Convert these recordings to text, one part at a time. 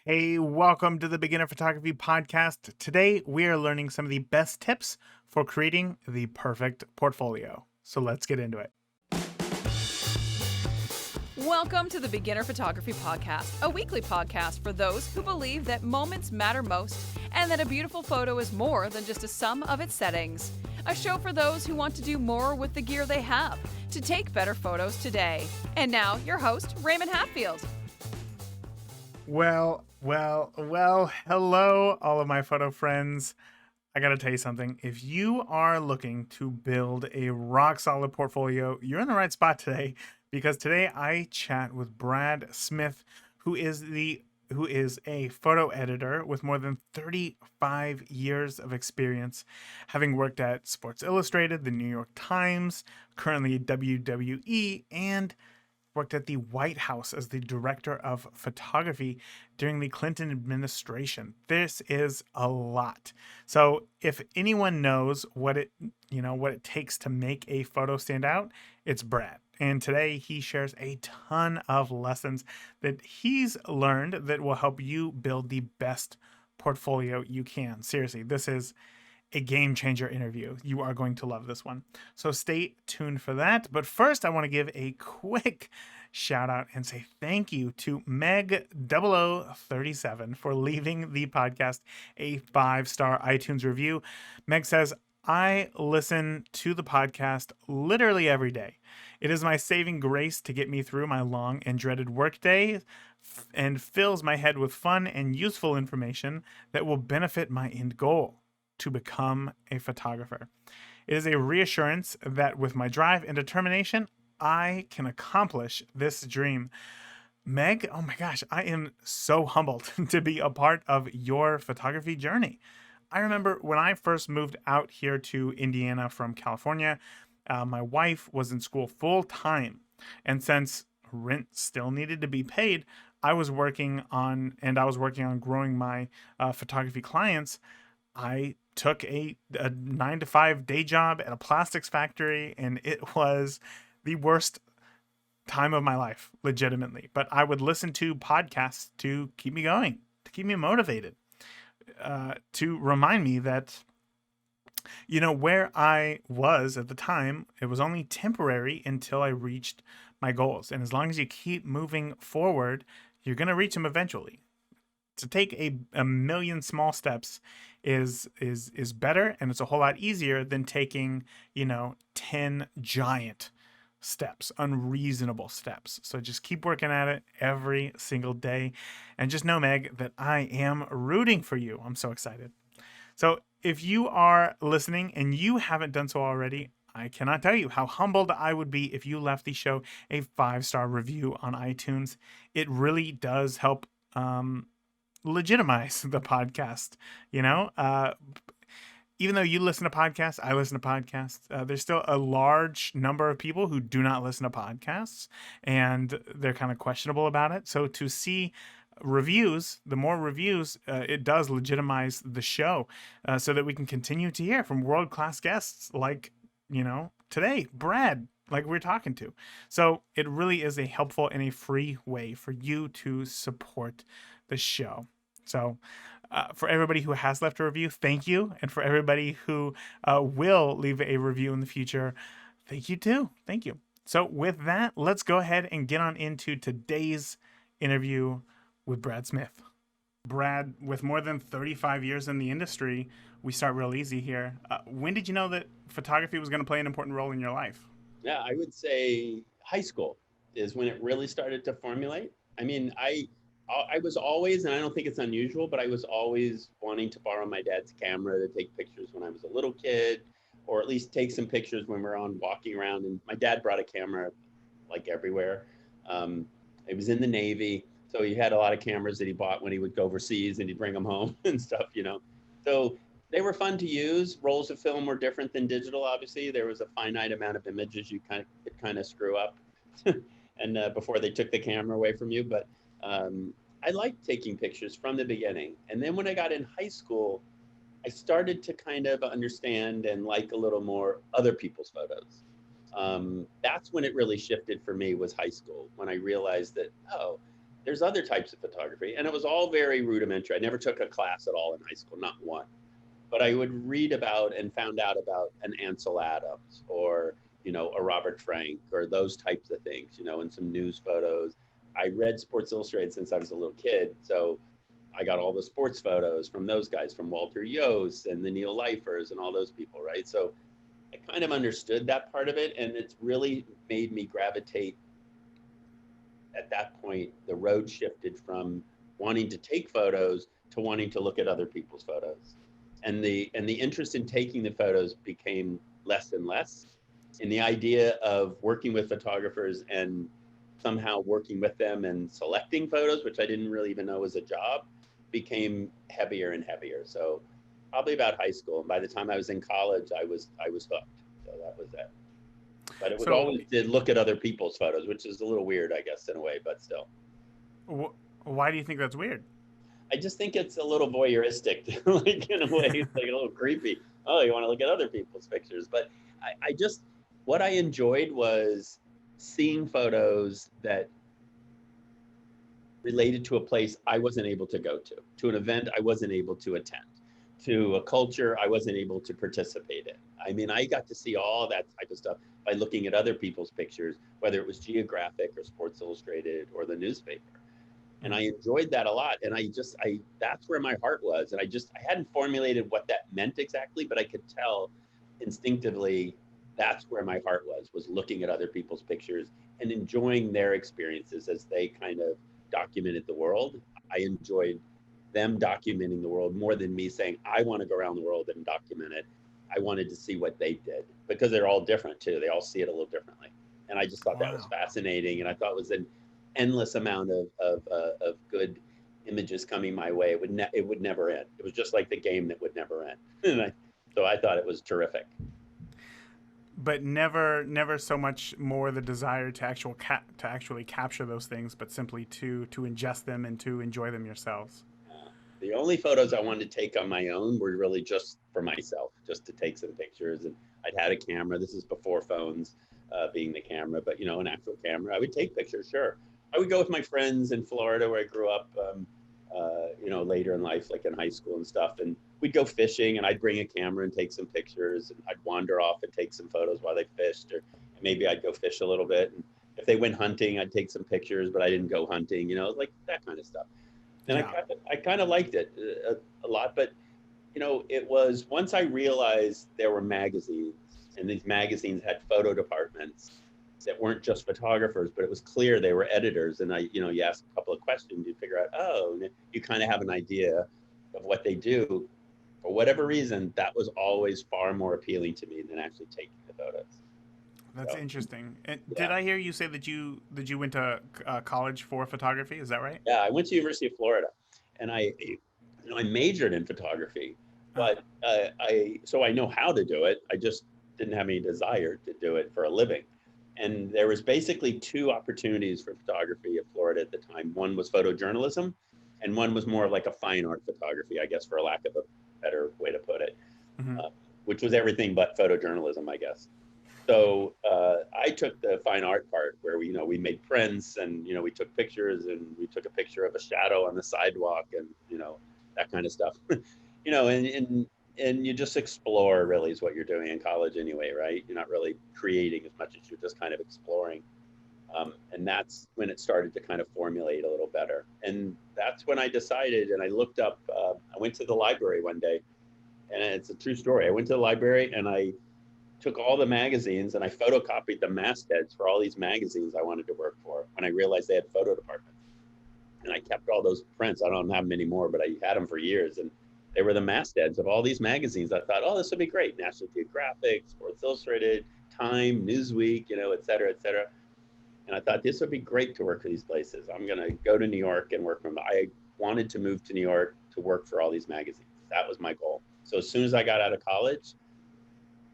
Hey, welcome to the Beginner Photography Podcast. Today, we are learning some of the best tips for creating the perfect portfolio. So let's get into it. Welcome to the Beginner Photography Podcast, a weekly podcast for those who believe that moments matter most and that a beautiful photo is more than just a sum of its settings. A show for those who want to do more with the gear they have to take better photos today. And now, your host, Raymond Hatfield. Well, hello, all of my photo friends. I got to tell you something. If you are looking to build a rock solid portfolio, you're in the right spot today because today I chat with Brad Smith, who is a photo editor with more than 35 years of experience, having worked at Sports Illustrated, the New York Times, currently WWE, and worked at the White House as the director of photography during the Clinton administration. This is a lot. So if anyone knows what it takes to make a photo stand out, it's Brad. And today he shares a ton of lessons that he's learned that will help you build the best portfolio you can. Seriously, this is a game changer interview. You are going to love this one. So stay tuned for that. But first, I want to give a quick shout out and say thank you to Meg0037 for leaving the podcast a 5-star iTunes review. Meg says, I listen to the podcast literally every day. It is my saving grace to get me through my long and dreaded workday and fills my head with fun and useful information that will benefit my end goal, to become a photographer. It is a reassurance that with my drive and determination, I can accomplish this dream. Meg, oh my gosh, I am so humbled to be a part of your photography journey. I remember when I first moved out here to Indiana from California, my wife was in school full time. And since rent still needed to be paid, I was working on growing my photography clients. I took a 9 to 5 day job at a plastics factory, and it was the worst time of my life, legitimately. But I would listen to podcasts to keep me going, to keep me motivated, to remind me that, where I was at the time, it was only temporary until I reached my goals. And as long as you keep moving forward, you're going to reach them eventually. To take a million small steps is better, and it's a whole lot easier than taking 10 giant steps, unreasonable steps. So just keep working at it every single day, and just know, Meg, that I am rooting for you. I'm so excited. So if you are listening and you haven't done so already, I cannot tell you how humbled I would be if you left the show a 5-star review on iTunes. It really does help legitimize the podcast. Even though you listen to podcasts, I listen to podcasts, there's still a large number of people who do not listen to podcasts, and they're kind of questionable about it. So to see reviews, the more reviews, it does legitimize the show, so that we can continue to hear from world-class guests like, today, Brad, like we're talking to. So it really is a helpful and a free way for you to support the show. So for everybody who has left a review, thank you. And for everybody who will leave a review in the future, thank you too. Thank you. So with that, let's go ahead and get on into today's interview with Brad Smith. Brad, with more than 35 years in the industry, we start real easy here. When did you know that photography was going to play an important role in your life? Yeah, I would say high school is when it really started to formulate. I mean, I was always, and I don't think it's unusual, but I was always wanting to borrow my dad's camera to take pictures when I was a little kid, or at least take some pictures when we're on walking around. And my dad brought a camera like everywhere. It was in the Navy, so he had a lot of cameras that he bought when he would go overseas, and he'd bring them home and stuff. So they were fun to use. Rolls of film were different than digital, obviously. There was a finite amount of images you could kind of screw up and before they took the camera away from you. But I liked taking pictures from the beginning. And then when I got in high school, I started to kind of understand and like a little more other people's photos. That's when it really shifted for me, was high school, when I realized that, there's other types of photography, and it was all very rudimentary. I never took a class at all in high school, not one. But I would read about and found out about an Ansel Adams or, a Robert Frank or those types of things, and some news photos. I read Sports Illustrated since I was a little kid. So I got all the sports photos from those guys, from Walter Yost and the Neil Lifers and all those people, right? So I kind of understood that part of it, and it's really made me gravitate. At that point, the road shifted from wanting to take photos to wanting to look at other people's photos. And the interest in taking the photos became less and less. And the idea of working with photographers and somehow working with them and selecting photos, which I didn't really even know was a job, became heavier and heavier. So probably about high school. And by the time I was in college, I was hooked. So that was it. But it was always to look at other people's photos, which is a little weird, I guess, in a way, but still. Why do you think that's weird? I just think it's a little voyeuristic, like in a way, it's like a little creepy. Oh, you want to look at other people's pictures. But I just, what I enjoyed was seeing photos that related to a place I wasn't able to go to an event I wasn't able to attend, to a culture I wasn't able to participate in. I mean, I got to see all that type of stuff by looking at other people's pictures, whether it was Geographic or Sports Illustrated or the newspaper. And I enjoyed that a lot. And that's where my heart was. And I hadn't formulated what that meant exactly, but I could tell instinctively that's where my heart was looking at other people's pictures and enjoying their experiences as they kind of documented the world. I enjoyed them documenting the world more than me saying, I want to go around the world and document it. I wanted to see what they did because they're all different too. They all see it a little differently. And I just thought that was fascinating. And I thought it was an endless amount of good images coming my way. It would never end. It was just like the game that would never end. So I thought it was terrific. But never so much more the desire to actually capture those things, but simply to ingest them and to enjoy them yourselves. The only photos I wanted to take on my own were really just for myself, just to take some pictures. And I'd had a camera. This is before phones being the camera, but an actual camera. I would take pictures, sure. I would go with my friends in Florida where I grew up, later in life, like in high school and stuff. And we'd go fishing and I'd bring a camera and take some pictures, and I'd wander off and take some photos while they fished, or maybe I'd go fish a little bit. And if they went hunting, I'd take some pictures, but I didn't go hunting, like that kind of stuff. And yeah. I kind of liked it a lot, but it was once I realized there were magazines, and these magazines had photo departments that weren't just photographers, but it was clear they were editors. And you ask a couple of questions, you figure out, you kind of have an idea of what they do. For whatever reason, that was always far more appealing to me than actually taking the photos. That's interesting. And did I hear you say that you went to college for photography? Is that right? Yeah, I went to University of Florida, and I majored in photography, but so I know how to do it. I just didn't have any desire to do it for a living. And there was basically two opportunities for photography at Florida at the time. One was photojournalism, and one was more of like a fine art photography, I guess, for a lack of a better way to put it, which was everything but photojournalism, I guess. So I took the fine art part where we made prints, and we took pictures, and we took a picture of a shadow on the sidewalk, and that kind of stuff. And you just explore, really, is what you're doing in college anyway, right? You're not really creating as much as you're just kind of exploring. And that's when it started to kind of formulate a little better. And that's when I decided, and I looked up, I went to the library one day, and it's a true story. I went to the library and I took all the magazines and I photocopied the mastheads for all these magazines I wanted to work for when I realized they had photo departments. And I kept all those prints. I don't have them anymore, but I had them for years. And they were the mastheads of all these magazines. I thought, this would be great. National Geographic, Sports Illustrated, Time, Newsweek, et cetera, et cetera. And I thought this would be great to work for these places. I'm going to go to New York and work for them. I wanted to move to New York to work for all these magazines. That was my goal. So as soon as I got out of college,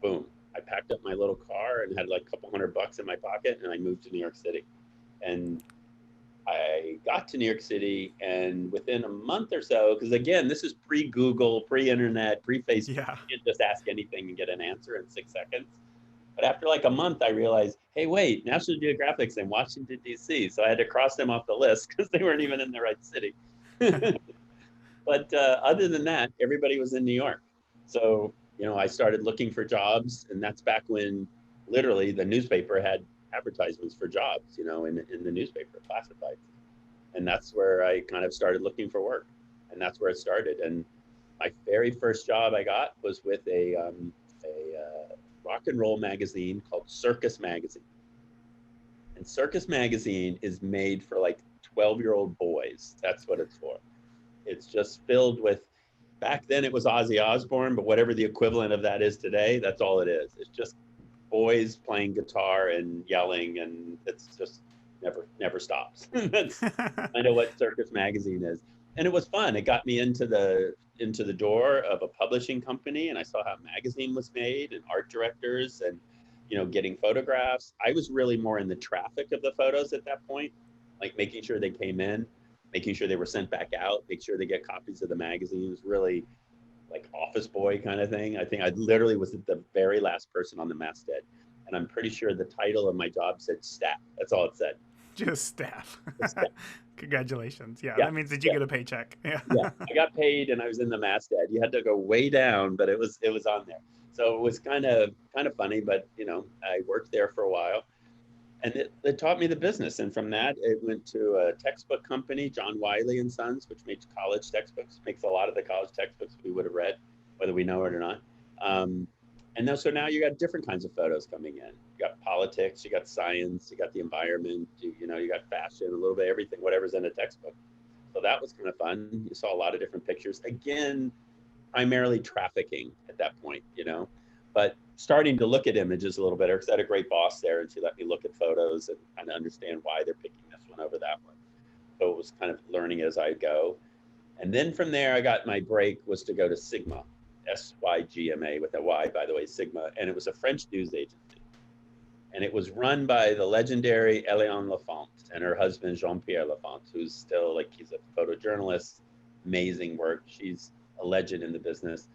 boom, I packed up my little car and had like a couple $100 in my pocket, and I moved to New York City. And I got to New York City, and within a month or so, because again, this is pre-Google, pre-internet, pre-Facebook, You can't just ask anything and get an answer in 6 seconds. But after like a month, I realized, hey, wait, National Geographic's in Washington, D.C. So I had to cross them off the list because they weren't even in the right city. But other than that, everybody was in New York. So, I started looking for jobs. And that's back when literally the newspaper had advertisements for jobs, in the newspaper, classifieds. And that's where I kind of started looking for work. And that's where it started. And my very first job I got was with a rock and roll magazine called Circus Magazine. And Circus Magazine is made for like 12-year-old boys. That's what it's for. It's just filled with, back then it was Ozzy Osbourne, but whatever the equivalent of that is today, that's all it is. It's just boys playing guitar and yelling, and it's just never stops. That's kind of what Circus Magazine is. And it was fun. It got me into the door of a publishing company, and I saw how a magazine was made and art directors and getting photographs. I was really more in the traffic of the photos at that point, like making sure they came in, making sure they were sent back out, make sure they get copies of the magazine. It was really like office boy kind of thing. I think I literally was the very last person on the masthead. And I'm pretty sure the title of my job said staff. That's all it said. Just staff. Just staff. Congratulations. Yeah, Yeah, that means that you get a paycheck. Yeah. Yeah. I got paid and I was in the masthead. You had to go way down, but it was on there. So it was kind of funny, but I worked there for a while. And it taught me the business. And from that, it went to a textbook company, John Wiley and Sons, which makes college textbooks, makes a lot of the college textbooks we would have read, whether we know it or not. So now you got different kinds of photos coming in. You got politics, you got science, you got the environment, you got fashion, a little bit of everything, whatever's in a textbook. So that was kind of fun. You saw a lot of different pictures. Again, primarily trafficking at that point, but starting to look at images a little better because I had a great boss there and she let me look at photos and kind of understand why they're picking this one over that one. So it was kind of learning as I go. And then from there, I got my break was to go to Sigma, SYGMA with a Y, by the way, Sigma. And it was a French news agency. And it was run by the legendary Eliane Lafont and her husband, Jean-Pierre Lafont, who's still he's a photojournalist, amazing work. She's a legend in the business.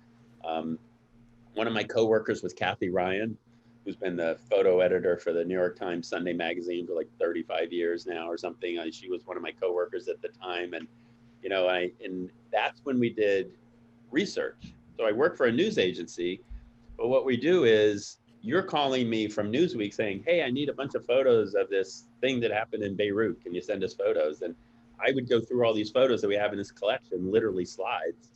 One of my coworkers was Kathy Ryan, who's been the photo editor for the New York Times Sunday magazine for like 35 years now or something. She was one of my coworkers at the time. And, and that's when we did research. So I work for a news agency, but what we do is you're calling me from Newsweek saying, hey, I need a bunch of photos of this thing that happened in Beirut. Can you send us photos? And I would go through all these photos that we have in this collection, literally slides,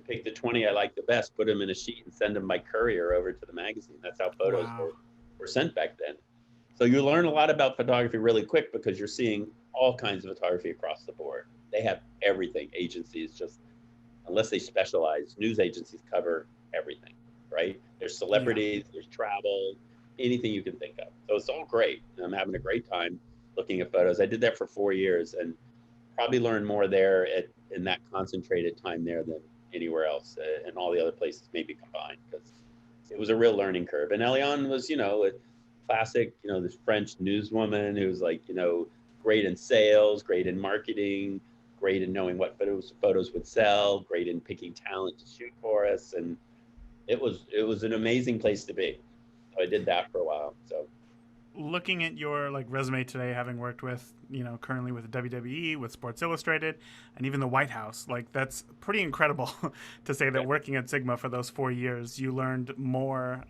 pick the 20 I like the best, put them in a sheet and send them by courier over to the magazine. That's how photos were sent back then. So you learn a lot about photography really quick because you're seeing all kinds of photography across the board. They have everything. Agencies just, unless they specialize, news agencies cover everything, right? There's celebrities, there's travel, anything you can think of. So it's all great. And I'm having a great time looking at photos. I did that for 4 years and probably learned more there in that concentrated time there than anywhere else, and all the other places maybe combined, because it was a real learning curve. And Eliane was, a classic, this French newswoman who was great in sales, great in marketing, great in knowing what photos would sell, great in picking talent to shoot for us. And it was an amazing place to be. So I did that for a while. So looking at your resume today, having worked with currently with WWE, with Sports Illustrated, and even the White House, that's pretty incredible to say that working at Sigma for those 4 years, you learned more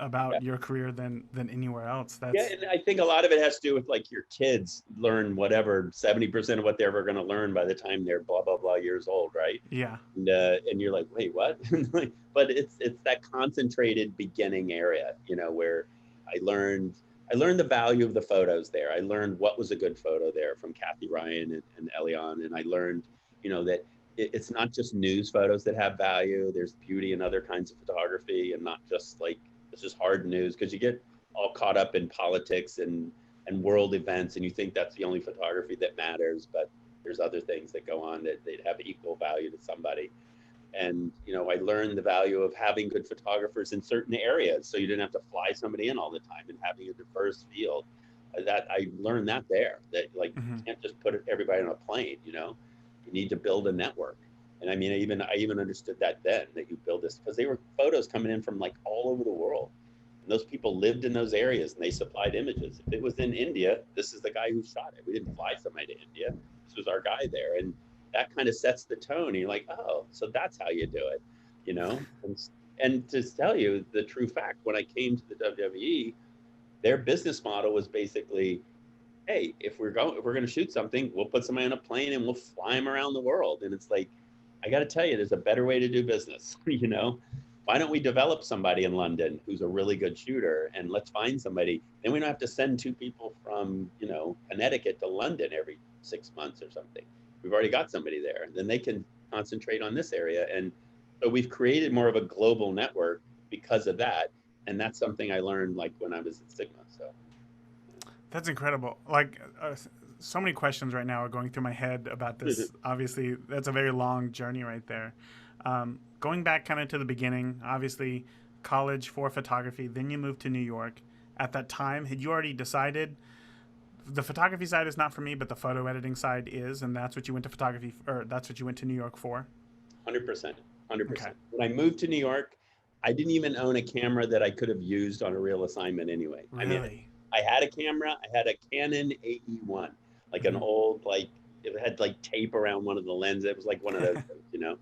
about your career than anywhere else. And I think a lot of it has to do with your kids learn whatever 70% of what they're ever going to learn by the time they're blah blah blah years old, right? Yeah. And you're like, wait, what? But it's that concentrated beginning area, where I learned the value of the photos there. I learned what was a good photo there from Kathy Ryan and Eliane. And I learned, that it's not just news photos that have value. There's beauty in other kinds of photography and not just it's just hard news, because you get all caught up in politics and world events and you think that's the only photography that matters. But there's other things that go on that they'd have equal value to somebody. And, I learned the value of having good photographers in certain areas. So you didn't have to fly somebody in all the time, and having a diverse field. That I learned that there, that you can't just put everybody on a plane, you need to build a network. And I mean, I even understood that then, that you build this, because they were photos coming in from all over the world. Those people lived in those areas and they supplied images. If it was in India, this is the guy who shot it. We didn't fly somebody to India. This was our guy there. And that kind of sets the tone. And you're like, oh, so that's how you do it, you know? And to tell you the true fact, when I came to the WWE, their business model was basically, hey, if we're going to shoot something, we'll put somebody on a plane and we'll fly them around the world. And it's like, I got to tell you, there's a better way to do business. You know, why don't we develop somebody in London who's a really good shooter, and let's find somebody. Then we don't have to send two people from, you know, Connecticut to London every 6 months or something. We've already got somebody there. Then they can concentrate on this area. And so we've created more of a global network because of that. And that's something I learned like when I was at Sigma. So that's incredible. Like so many questions right now are going through my head about this. Obviously, that's a very long journey right there. Going back kind of to the beginning, obviously college for photography, then you moved to New York. At that time, had you already decided the photography side is not for me, but the photo editing side is, and that's what you went to photography, or that's what you went to New York for? 100%. 100%. Okay. When I moved to New York, I didn't even own a camera that I could have used on a real assignment anyway. Really? I mean, I had a camera. I had a Canon AE1, like an old, like, it had like tape around one of the lenses. It was like one of those, you know.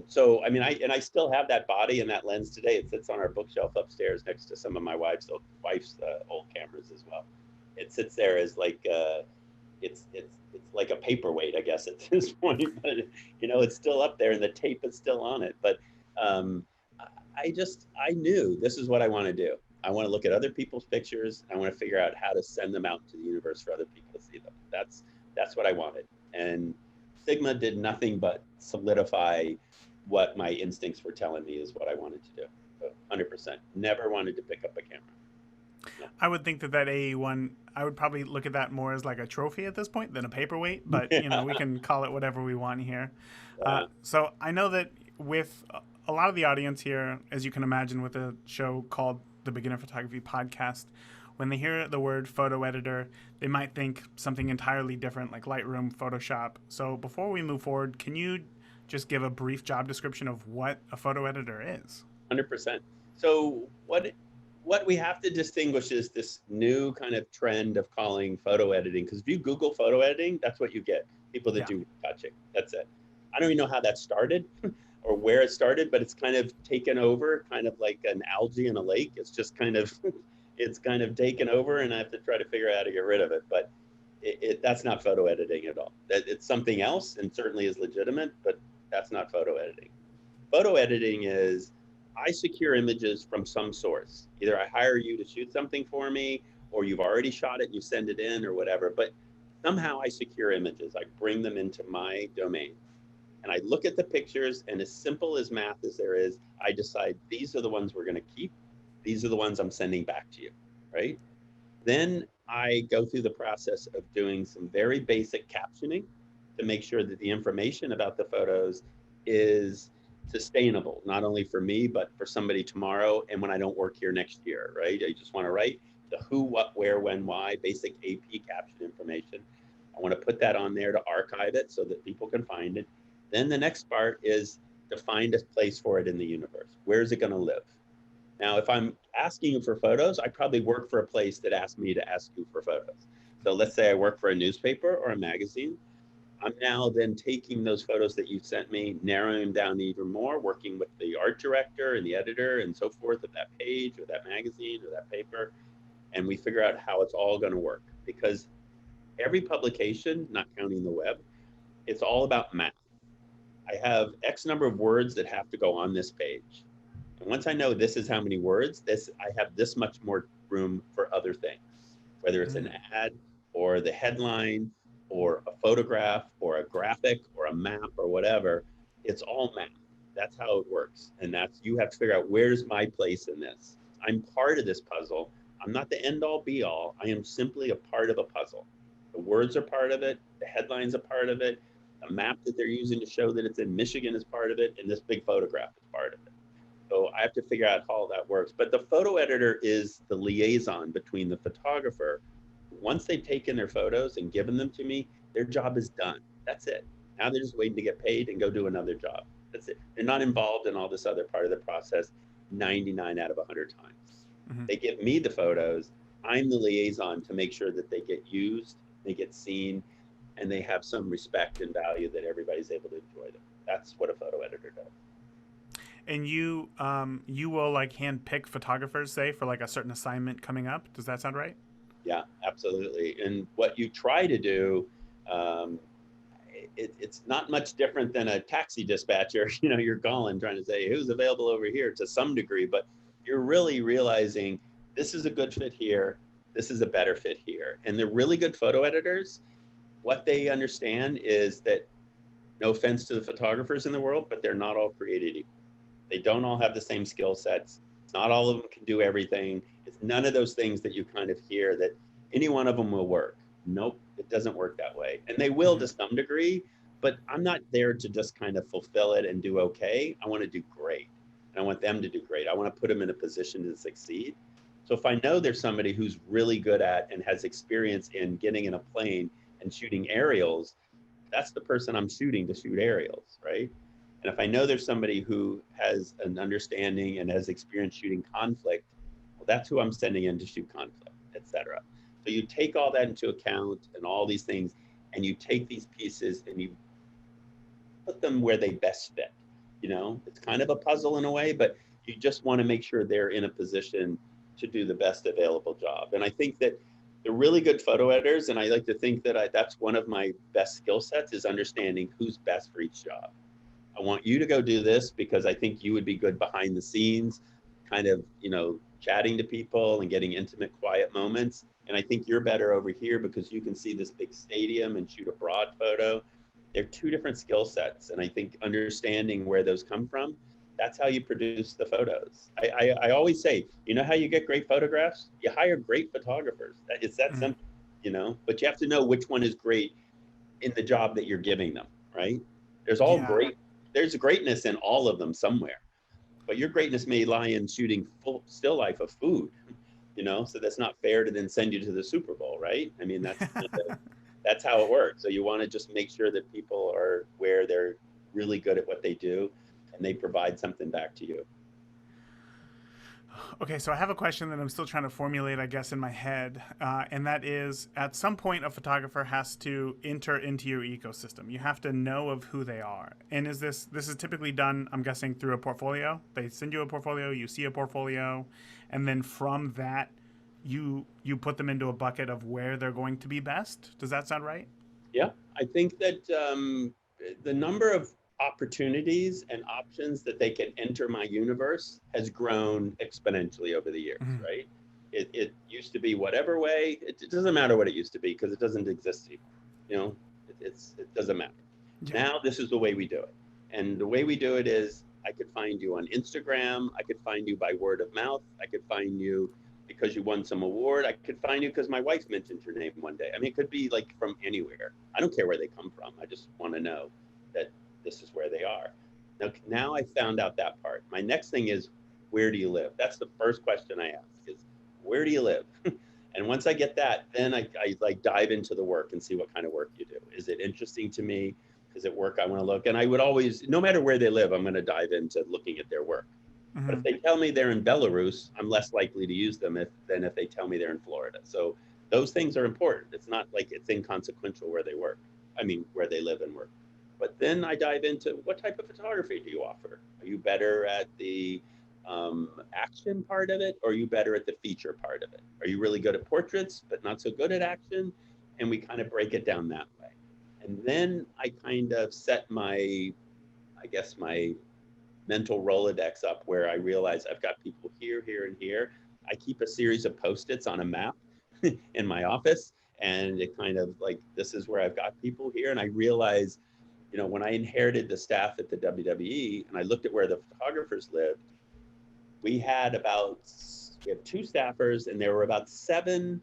So, I mean, I still have that body and that lens today. It sits on our bookshelf upstairs next to some of my wife's old cameras as well. It sits there as like, it's like a paperweight, I guess, at this point. But, you know, it's still up there and the tape is still on it. But I knew this is what I want to do. I want to look at other people's pictures. I want to figure out how to send them out to the universe for other people to see them. That's what I wanted. And Sigma did nothing but solidify what my instincts were telling me is what I wanted to do. So 100%. Never wanted to pick up a camera. No. I would think that AE1, I would probably look at that more as like a trophy at this point than a paperweight, but you know, we can call it whatever we want here. So I know that with a lot of the audience here, as you can imagine, with a show called the Beginner Photography Podcast, when they hear the word photo editor, they might think something entirely different, like Lightroom, Photoshop. So before we move forward, can you just give a brief job description of what a photo editor is? 100%. So what we have to distinguish is this new kind of trend of calling photo editing, because if you Google photo editing, that's what you get. People that do retouching. That's it. I don't even know how that started or where it started, but it's kind of taken over, kind of like an algae in a lake. It's just kind of, it's kind of taken over, and I have to try to figure out how to get rid of it. But that's not photo editing at all. It's something else, and certainly is legitimate, but that's not photo editing. Photo editing is, I secure images from some source. Either I hire you to shoot something for me, or you've already shot it and you send it in or whatever, but somehow I secure images. I bring them into my domain. And I look at the pictures, and as simple as math as there is, I decide these are the ones we're going to keep. These are the ones I'm sending back to you, right? Then I go through the process of doing some very basic captioning to make sure that the information about the photos is sustainable, not only for me, but for somebody tomorrow and when I don't work here next year, right? I just want to write the who, what, where, when, why, basic AP caption information. I want to put that on there to archive it so that people can find it. Then the next part is to find a place for it in the universe. Where is it going to live? Now, if I'm asking you for photos, I probably work for a place that asked me to ask you for photos. So let's say I work for a newspaper or a magazine. I'm now then taking those photos that you sent me, narrowing them down even more, working with the art director and the editor and so forth of that page or that magazine or that paper. And we figure out how it's all going to work, because every publication, not counting the web, it's all about math. I have X number of words that have to go on this page. And once I know this is how many words, I have this much more room for other things, whether it's an ad or the headline or a photograph or a graphic or a map or whatever. It's all math. That's how it works. And you have to figure out, where's my place in this? I'm part of this puzzle. I'm not the end all be all. I am simply a part of a puzzle. The words are part of it. The headline's a part of it. The map that they're using to show that it's in Michigan is part of it. And this big photograph is part of it. So I have to figure out how all that works. But the photo editor is the liaison between the photographer. Once they've taken their photos and given them to me, their job is done. That's it. Now they're just waiting to get paid and go do another job. That's it. They're not involved in all this other part of the process 99 out of 100 times. Mm-hmm. They give me the photos. I'm the liaison to make sure that they get used, they get seen, and they have some respect and value that everybody's able to enjoy them. That's what a photo editor does. And you will like hand pick photographers, say, for like a certain assignment coming up. Does that sound right? Yeah, absolutely. And what you try to do, um, it's not much different than a taxi dispatcher. You're calling, trying to say who's available over here to some degree, but you're really realizing this is a good fit here. This is a better fit here. And the really good photo editors, what they understand is that, no offense to the photographers in the world, but they're not all created equal. They don't all have the same skill sets. Not all of them can do everything. It's none of those things that you kind of hear that any one of them will work. Nope, it doesn't work that way. And they will to some degree, but I'm not there to just kind of fulfill it and do okay. I want to do great. And I want them to do great. I want to put them in a position to succeed. So if I know there's somebody who's really good at and has experience in getting in a plane and shooting aerials, that's the person I'm shooting to shoot aerials, right? And if I know there's somebody who has an understanding and has experience shooting conflict, well, that's who I'm sending in to shoot conflict, et cetera. So you take all that into account and all these things, and you take these pieces and you put them where they best fit. It's kind of a puzzle in a way, but you just want to make sure they're in a position to do the best available job. And I think that the really good photo editors, and I like to think that that's one of my best skill sets, is understanding who's best for each job. I want you to go do this because I think you would be good behind the scenes, kind of, chatting to people and getting intimate, quiet moments. And I think you're better over here because you can see this big stadium and shoot a broad photo. They're two different skill sets. And I think understanding where those come from, that's how you produce the photos. I always say, how you get great photographs? You hire great photographers. It's that simple, but you have to know which one is great in the job that you're giving them, right? There's all Yeah. great. There's a greatness in all of them somewhere, but your greatness may lie in shooting full still life of food, so that's not fair to then send you to the Super Bowl, right? I mean, that's how it works. So you want to just make sure that people are where they're really good at what they do and they provide something back to you. Okay, so I have a question that I'm still trying to formulate, I guess, in my head, and that is, at some point, a photographer has to enter into your ecosystem. You have to know of who they are, and this is typically done, I'm guessing, through a portfolio. They send you a portfolio, you see a portfolio, and then from that, you put them into a bucket of where they're going to be best. Does that sound right? Yeah, I think that the number of opportunities and options that they can enter my universe has grown exponentially over the years, Mm-hmm. right? It used to be whatever way. It doesn't matter what it used to be because it doesn't exist anymore. It doesn't matter. Yeah. Now this is the way we do it. And the way we do it is I could find you on Instagram. I could find you by word of mouth. I could find you because you won some award. I could find you because my wife mentioned your name one day. I mean, it could be like from anywhere. I don't care where they come from. I just want to know that this is where they are. Now I found out that part. My next thing is, where do you live? That's the first question I ask is, where do you live? And once I get that, then I like dive into the work and see what kind of work you do. Is it interesting to me? Is it work I want to look? And I would always, no matter where they live, I'm going to dive into looking at their work. Mm-hmm. But if they tell me they're in Belarus, I'm less likely to use them than if they tell me they're in Florida. So those things are important. It's not like it's inconsequential where they work. I mean, where they live and work. But then I dive into what type of photography do you offer? Are you better at the action part of it, or are you better at the feature part of it? Are you really good at portraits, but not so good at action? And we kind of break it down that way. And then I kind of set my mental Rolodex up where I realize I've got people here, here, and here. I keep a series of Post-its on a map in my office. And it kind of like, this is where I've got people here. And I realize, when I inherited the staff at the WWE and I looked at where the photographers lived, we have 2 staffers and there were about 7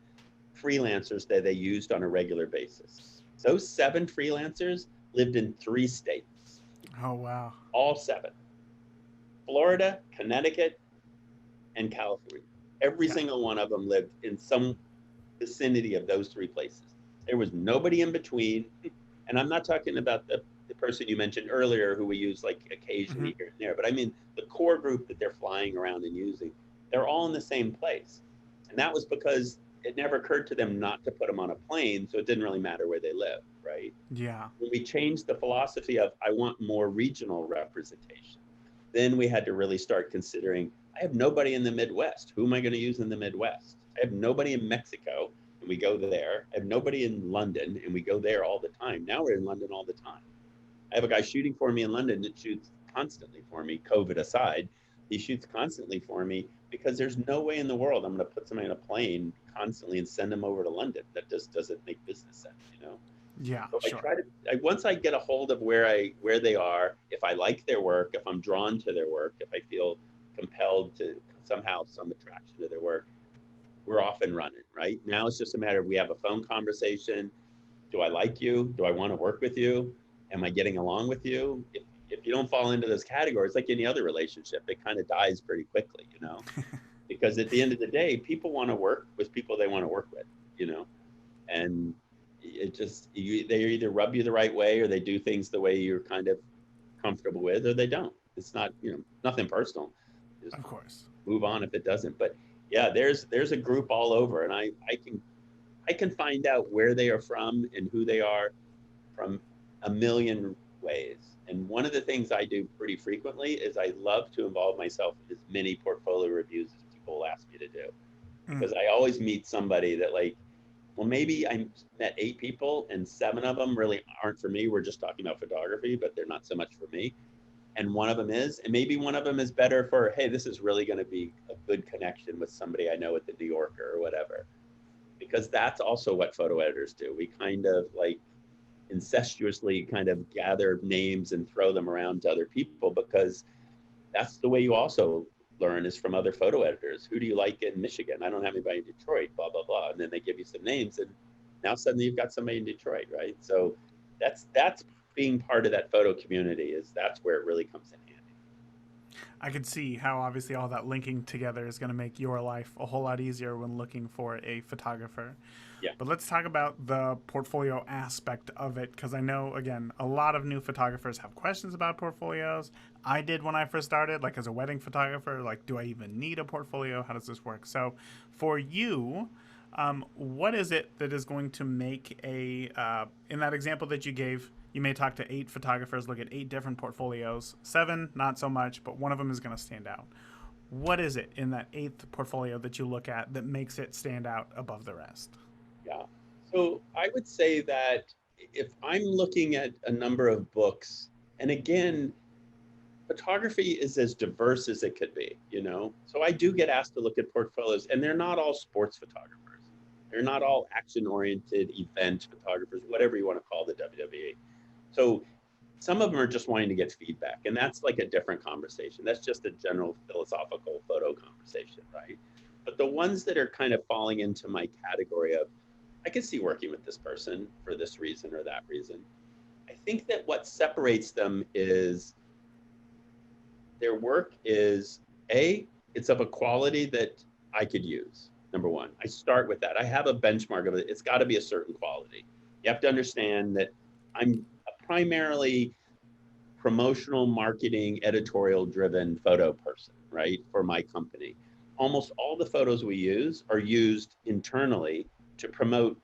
freelancers that they used on a regular basis. Those 7 freelancers lived in 3 states. Oh, wow. All 7. Florida, Connecticut, and California. Every single one of them lived in some vicinity of those 3 places. There was nobody in between. And I'm not talking about the person you mentioned earlier who we use like occasionally here and there, but I mean the core group that they're flying around and using. They're all in the same place. And that was because it never occurred to them not to put them on a plane, so it didn't really matter where they live, right? Yeah. When we changed the philosophy of I want more regional representation, then we had to really start considering I have nobody in the Midwest. Who am I going to use in the Midwest? I have nobody in Mexico, and we go there. I have nobody in London, and we go there all the time. Now we're in London all the time. I have a guy shooting for me in London that shoots constantly for me, COVID aside. He shoots constantly for me because there's no way in the world I'm going to put somebody in a plane constantly and send them over to London. That just doesn't make business sense. Yeah, So I sure. try to once I get a hold of where they are, if I like their work, if I'm drawn to their work, if I feel compelled to somehow some attraction to their work, we're off and running. Right now, it's just a matter of we have a phone conversation. Do I like you? Do I want to work with you? Am I getting along with you? If you don't fall into those categories, like any other relationship, it kind of dies pretty quickly. Because at the end of the day, people want to work with people they want to work with. And it just they either rub you the right way or they do things the way you're kind of comfortable with, or they don't. It's not nothing personal. Just Of course. move on if it doesn't. But yeah, there's a group all over, and I can find out where they are from and who they are from a million ways. And one of the things I do pretty frequently is I love to involve myself in as many portfolio reviews as people ask me to do, because I always meet somebody that well, maybe I met 8 people and 7 of them really aren't for me. We're just talking about photography, but they're not so much for me. And one of them is, and maybe one of them is better for, hey, this is really going to be a good connection with somebody I know at the New Yorker or whatever. Because that's also what photo editors do. We kind of incestuously kind of gather names and throw them around to other people, because that's the way you also learn is from other photo editors. Who do you like in Michigan? I don't have anybody in Detroit, blah, blah, blah. And then they give you some names, and now suddenly you've got somebody in Detroit, right? So that's being part of that photo community that's where it really comes in handy. I could see how obviously all that linking together is going to make your life a whole lot easier when looking for a photographer. Yeah. But let's talk about the portfolio aspect of it, because I know, again, a lot of new photographers have questions about portfolios. I did when I first started, as a wedding photographer, do I even need a portfolio? How does this work? So for you, what is it that is going to make in that example that you gave, you may talk to 8 photographers, look at 8 different portfolios, 7, not so much, but one of them is going to stand out. What is it in that 8th portfolio that you look at that makes it stand out above the rest? Yeah. So I would say that if I'm looking at a number of books, and again, photography is as diverse as it could be, So I do get asked to look at portfolios, and they're not all sports photographers. They're not all action-oriented event photographers, whatever you want to call the WWE. So some of them are just wanting to get feedback, and that's a different conversation. That's just a general philosophical photo conversation, right? But the ones that are kind of falling into my category of, I can see working with this person for this reason or that reason. I think that what separates them is their work is, it's of a quality that I could use. Number one, I start with that. I have a benchmark of it. It's got to be a certain quality. You have to understand that I'm a primarily promotional, marketing, editorial driven photo person, right? For my company. Almost all the photos we use are used internally to promote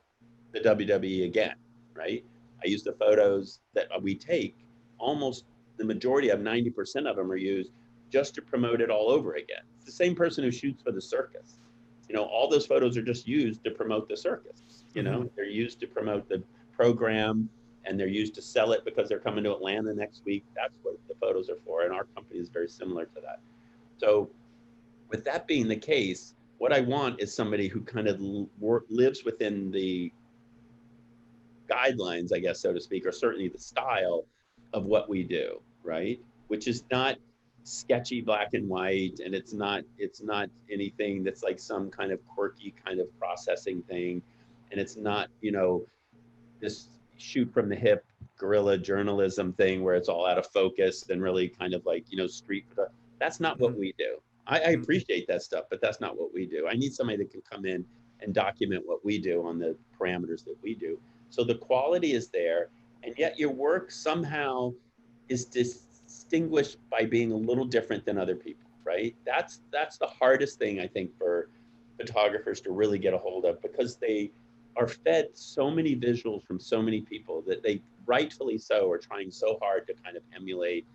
the WWE again, right? I use the photos that we take, almost the majority of 90% of them are used just to promote it all over again. It's the same person who shoots for the circus. All those photos are just used to promote the circus. They're used to promote the program, and they're used to sell it because they're coming to Atlanta next week. That's what the photos are for. And our company is very similar to that. So with that being the case, what I want is somebody who kind of lives within the guidelines, I guess, so to speak, or certainly the style of what we do, right? Which is not sketchy black and white, and it's not anything that's like some kind of quirky kind of processing thing, and it's not this shoot from the hip guerrilla journalism thing where it's all out of focus and really kind of street. That's not what we do. I appreciate that stuff, but that's not what we do. I need somebody that can come in and document what we do on the parameters that we do. So the quality is there, and yet your work somehow is distinguished by being a little different than other people. right? That's the hardest thing, I think, for photographers to really get a hold of, because they are fed so many visuals from so many people that they rightfully so are trying so hard to kind of emulate,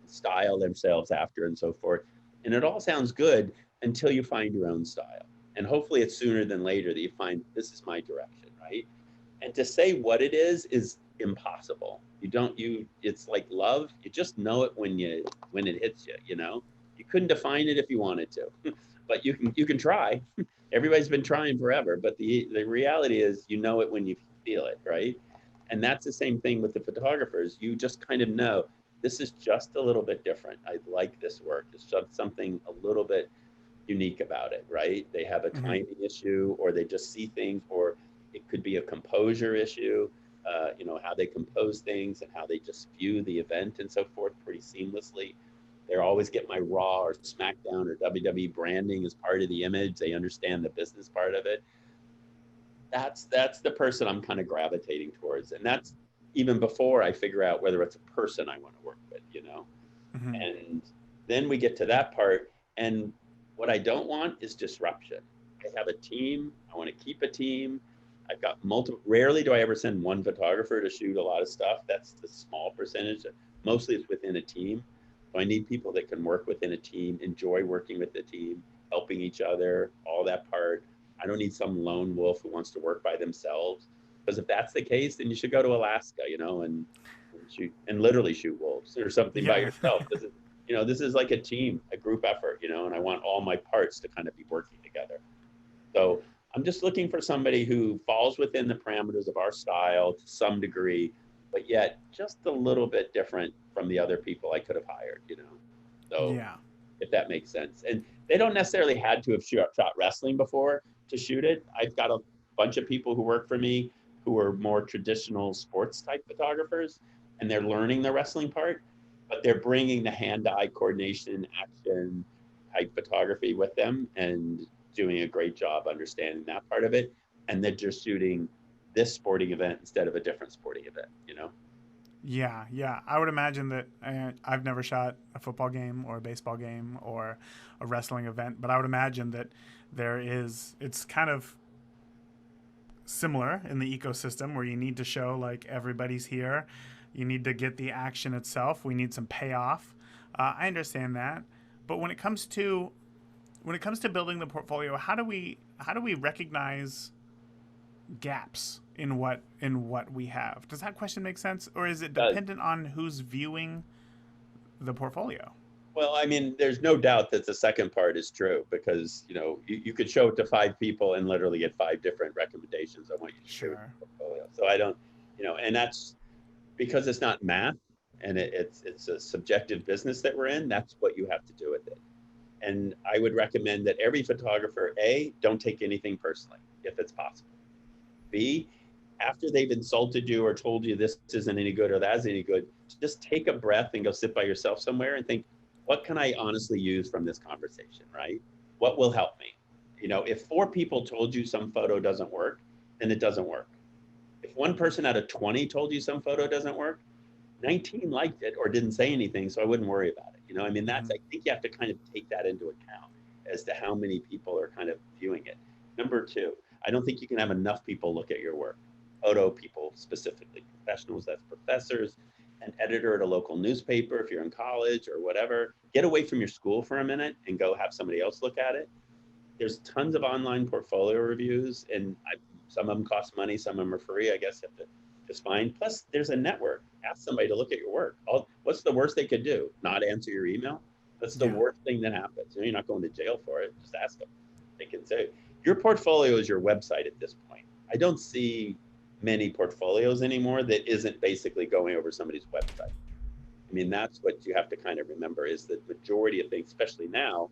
style themselves after, and so forth. And it all sounds good until you find your own style. And hopefully it's sooner than later that you find, this is my direction, right? And to say what it is impossible. It's like love. You just know it when it hits you, you know? You couldn't define it if you wanted to, but you can try. Everybody's been trying forever, but the reality is, you know it when you feel it, right? And that's the same thing with the photographers. You just kind of know, this is just a little bit different. I like this work. It's just something a little bit unique about it, right? They have a timing issue, or they just see things, or it could be a composure issue, how they compose things and how they just view the event and so forth pretty seamlessly. They always get my Raw or SmackDown or WWE branding as part of the image. They understand the business part of it. That's the person I'm kind of gravitating towards. And that's even before I figure out whether it's a person I want to work with, Mm-hmm. And then we get to that part. And what I don't want is disruption. I have a team. I want to keep a team. I've got multiple. Rarely do I ever send one photographer to shoot a lot of stuff. That's the small percentage. Mostly it's within a team. So I need people that can work within a team, enjoy working with the team, helping each other, all that part. I don't need some lone wolf who wants to work by themselves. Because if that's the case, then you should go to Alaska, and shoot and literally shoot wolves or something by Yeah. yourself. This is like a team, a group effort, and I want all my parts to kind of be working together. So I'm just looking for somebody who falls within the parameters of our style to some degree, but yet just a little bit different from the other people I could have hired, So Yeah. if that makes sense. And they don't necessarily had to have shot wrestling before to shoot it. I've got a bunch of people who work for me who are more traditional sports type photographers, and they're learning the wrestling part, but they're bringing the hand-eye coordination, action type photography with them and doing a great job understanding that part of it. And then just shooting this sporting event instead of a different sporting event. Yeah, yeah. I would imagine that I've never shot a football game or a baseball game or a wrestling event, but I would imagine that it's kind of similar in the ecosystem where you need to show like everybody's here. You need to get the action itself. We need some payoff. I understand that, but when it comes to building the portfolio, how do we recognize gaps in what we have? Does that question make sense, or is it dependent on who's viewing the portfolio? Well, I mean, there's no doubt that the second part is true, because you could show it to 5 people and literally get 5 different recommendations on what you should do in the portfolio. So I don't, and that's because it's not math, and it's a subjective business that we're in. That's what you have to do with it. And I would recommend that every photographer, A, don't take anything personally if it's possible. B, after they've insulted you or told you this isn't any good or that's any good, just take a breath and go sit by yourself somewhere and think, what can I honestly use from this conversation, right? What will help me? If 4 people told you some photo doesn't work, then it doesn't work. If 1 person out of 20 told you some photo doesn't work, 19 liked it or didn't say anything, so I wouldn't worry about it. I think you have to kind of take that into account as to how many people are kind of viewing it. Number 2, I don't think you can have enough people look at your work. Photo people specifically, professionals, that's professors, an editor at a local newspaper, if you're in college or whatever. Get away from your school for a minute and go have somebody else look at it. There's tons of online portfolio reviews, and some of them cost money, some of them are free. I guess you have to just find. Plus, there's a network. Ask somebody to look at your work. What's the worst they could do? Not answer your email? That's the worst thing that happens. You're not going to jail for it. Just ask them. They can say, your portfolio is your website at this point. I don't see many portfolios anymore that isn't basically going over somebody's website. I mean, that's what you have to kind of remember, is that the majority of things, especially now,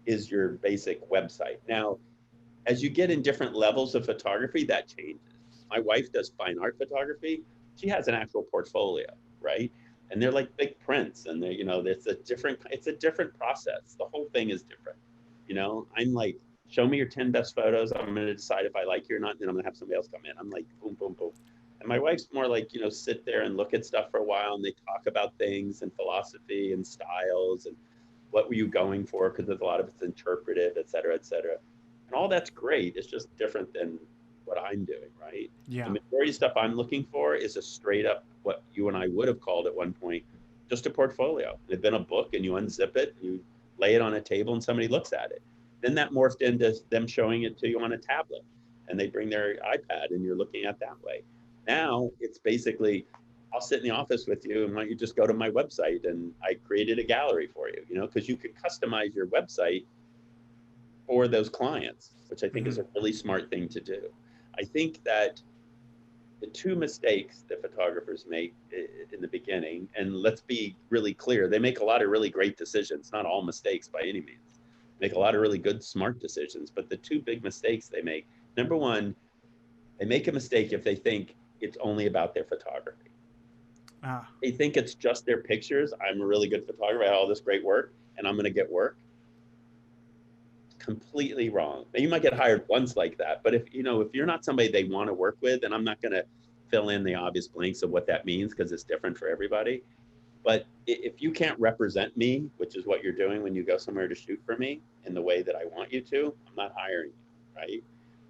is your basic website. Now, as you get in different levels of photography, that changes. My wife does fine art photography. She has an actual portfolio, right? And they're like big prints, and they, it's a different process. The whole thing is different. I'm like, show me your 10 best photos. I'm going to decide if I like you or not. And then I'm going to have somebody else come in. I'm like, boom, boom, boom. And my wife's more like, sit there and look at stuff for a while, and they talk about things and philosophy and styles. And What were you going for? Because there's a lot of it's interpretive, et cetera, et cetera. And all that's great. It's just different than what I'm doing, right? The Yeah. majority of stuff I'm looking for is a straight up what you and I would have called at one point just a portfolio. It'd been a book, and you unzip it, you lay it on a table, and somebody looks at it. Then that morphed into them showing it to you on a tablet, and they bring their iPad, and you're looking at that way. Now it's basically, I'll sit in the office with you, and why don't you just go to my website, and I created a gallery for you, because you can customize your website for those clients, which I think is a really smart thing to do. I think that the two mistakes that photographers make in the beginning, and let's be really clear, they make a lot of really great decisions, not all mistakes by any means. Make a lot of really good, smart decisions, but the two big mistakes they make, number one, they make a mistake if they think it's only about their photography. They think it's just their pictures. I'm a really good photographer, I have all this great work, and I'm going to get work. Completely wrong. Now, you might get hired once like that, but if you're not somebody they want to work with, and I'm not going to fill in the obvious blanks of what that means because it's different for everybody. But if you can't represent me, which is what you're doing when you go somewhere to shoot for me in the way that I want you to, I'm not hiring you, right?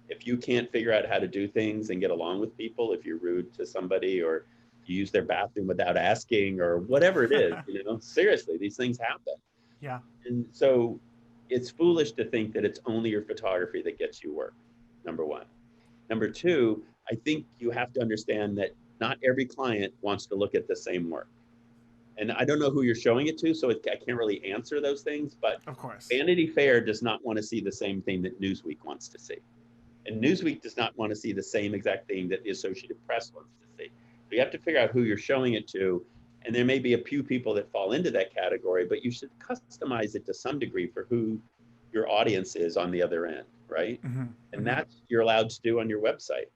If you can't figure out how to do things and get along with people, if you're rude to somebody or you use their bathroom without asking or whatever it is, seriously, these things happen. Yeah. And so it's foolish to think that it's only your photography that gets you work, number one. Number two, I think you have to understand that not every client wants to look at the same work. And I don't know who you're showing it to, so I can't really answer those things, but Of course. Vanity Fair does not want to see the same thing that Newsweek wants to see. And Newsweek does not want to see the same exact thing that the Associated Press wants to see. So you have to figure out who you're showing it to. And there may be a few people that fall into that category, but you should customize it to some degree for who your audience is on the other end, right? And that you're allowed to do on your website.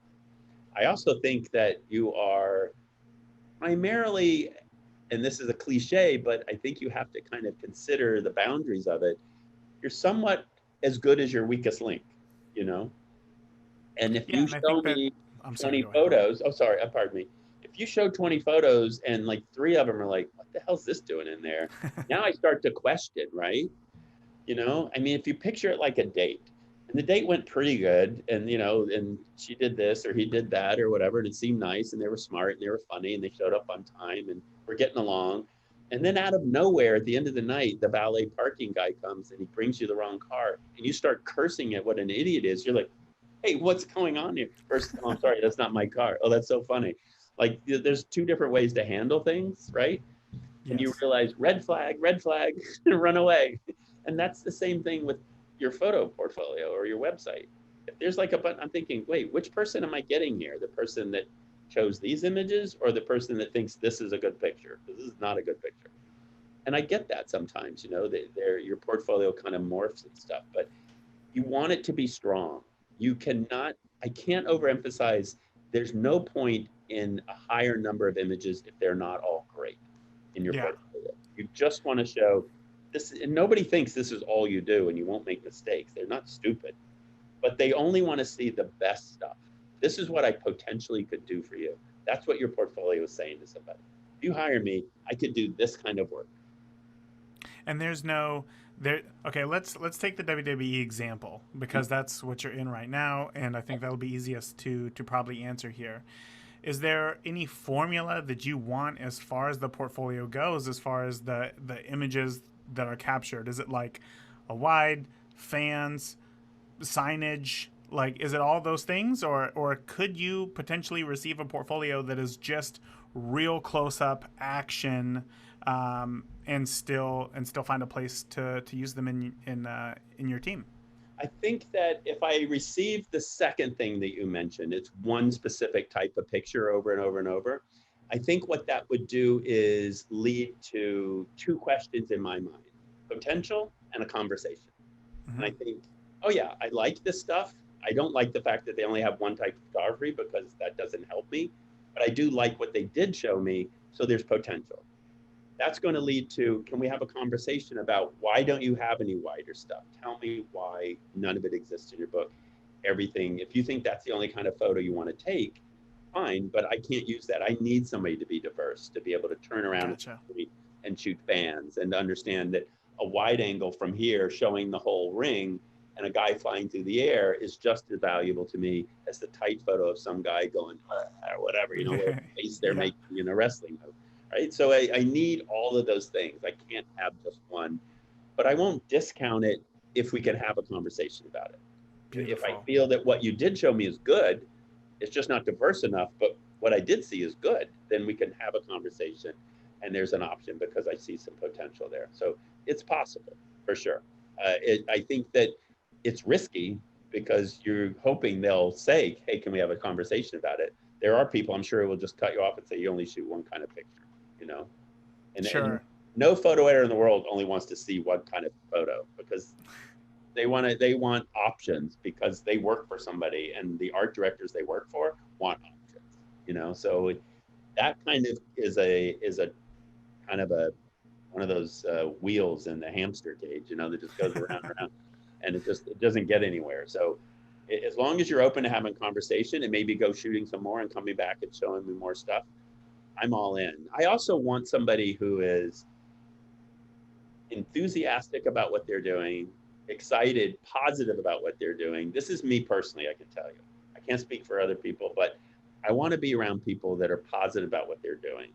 I also think that you are primarily, and this is a cliche, but I think you have to kind of consider the boundaries of it. You're somewhat as good as your weakest link, And if you show me 20 photos, pardon me. If you show 20 photos and like 3 of them are like, what the hell's this doing in there? Now I start to question, right? If you picture it like a date, and the date went pretty good, and and she did this or he did that or whatever, and it seemed nice, and they were smart and they were funny and they showed up on time and we're getting along. And then out of nowhere, at the end of the night, the valet parking guy comes and he brings you the wrong car, and you start cursing at what an idiot is. You're like, hey, what's going on here? First, I'm sorry, that's not my car. Oh, that's so funny. Like, there's 2 different ways to handle things, right? Yes. And you realize red flag, run away. And that's the same thing with your photo portfolio or your website. If there's like a button, I'm thinking, wait, which person am I getting here? The person that chose these images or the person that thinks this is a good picture? This is not a good picture. And I get that sometimes, your portfolio kind of morphs and stuff, but you want it to be strong. I can't overemphasize, there's no point in a higher number of images if they're not all great in your portfolio. You just want to show this, and nobody thinks this is all you do and you won't make mistakes. They're not stupid, but they only want to see the best stuff. This is what I potentially could do for you. That's what your portfolio is saying to somebody. If you hire me, I could do this kind of work. And okay, let's take the WWE example, because that's what you're in right now, and I think that'll be easiest to probably answer here. Is there any formula that you want as far as the portfolio goes, as far as the images that are captured? Is it like a wide, fans, signage? Like, is it all those things, or could you potentially receive a portfolio that is just real close-up action, and still find a place to use them in your team? I think that if I receive the second thing that you mentioned, it's one specific type of picture over and over and over. I think what that would do is lead to 2 questions in my mind: potential and a conversation. And I think, oh yeah, I like this stuff. I don't like the fact that they only have one type of photography, because that doesn't help me. But I do like what they did show me, so there's potential. That's going to lead to, can we have a conversation about why don't you have any wider stuff? Tell me why none of it exists in your book. Everything, if you think that's the only kind of photo you want to take, fine, but I can't use that. I need somebody to be diverse, to be able to turn around and shoot fans, and to understand that a wide angle from here showing the whole ring and a guy flying through the air is just as valuable to me as the tight photo of some guy going, or whatever, what face they're Yeah. making in a wrestling move, right? So I need all of those things. I can't have just one, but I won't discount it if we can have a conversation about it. If I Beautiful. feel that what you did show me is good, it's just not diverse enough, but what I did see is good, then we can have a conversation and there's an option because I see some potential there. So it's possible for sure. I think that it's risky because you're hoping they'll say, hey, can we have a conversation about it? There are people I'm sure who will just cut you off and say, you only shoot one kind of picture, you know? And Sure. no photo editor in the world only wants to see one kind of photo because they want options because they work for somebody and the art directors they work for want options. So that kind of is a kind of a one of those wheels in the hamster cage, that just goes around and around, and it doesn't get anywhere. So as long as you're open to having conversation and maybe go shooting some more and coming back and showing me more stuff, I'm all in. I also want somebody who is enthusiastic about what they're doing, excited, positive about what they're doing. This is me personally, I can tell you. I can't speak for other people, but I want to be around people that are positive about what they're doing.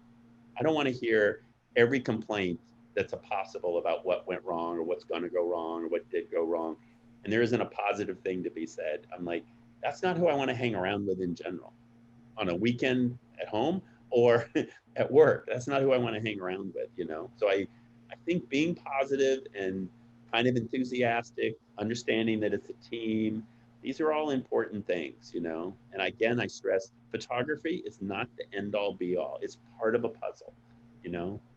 I don't want to hear every complaint that's possible about what went wrong or what's going to go wrong or what did go wrong. And there isn't a positive thing to be said. I'm like, that's not who I want to hang around with in general on a weekend at home or at work. That's not who I want to hang around with. So I think being positive and kind of enthusiastic, understanding that it's a team, these are all important things. And again, I stress photography is not the end all be all. It's part of a puzzle.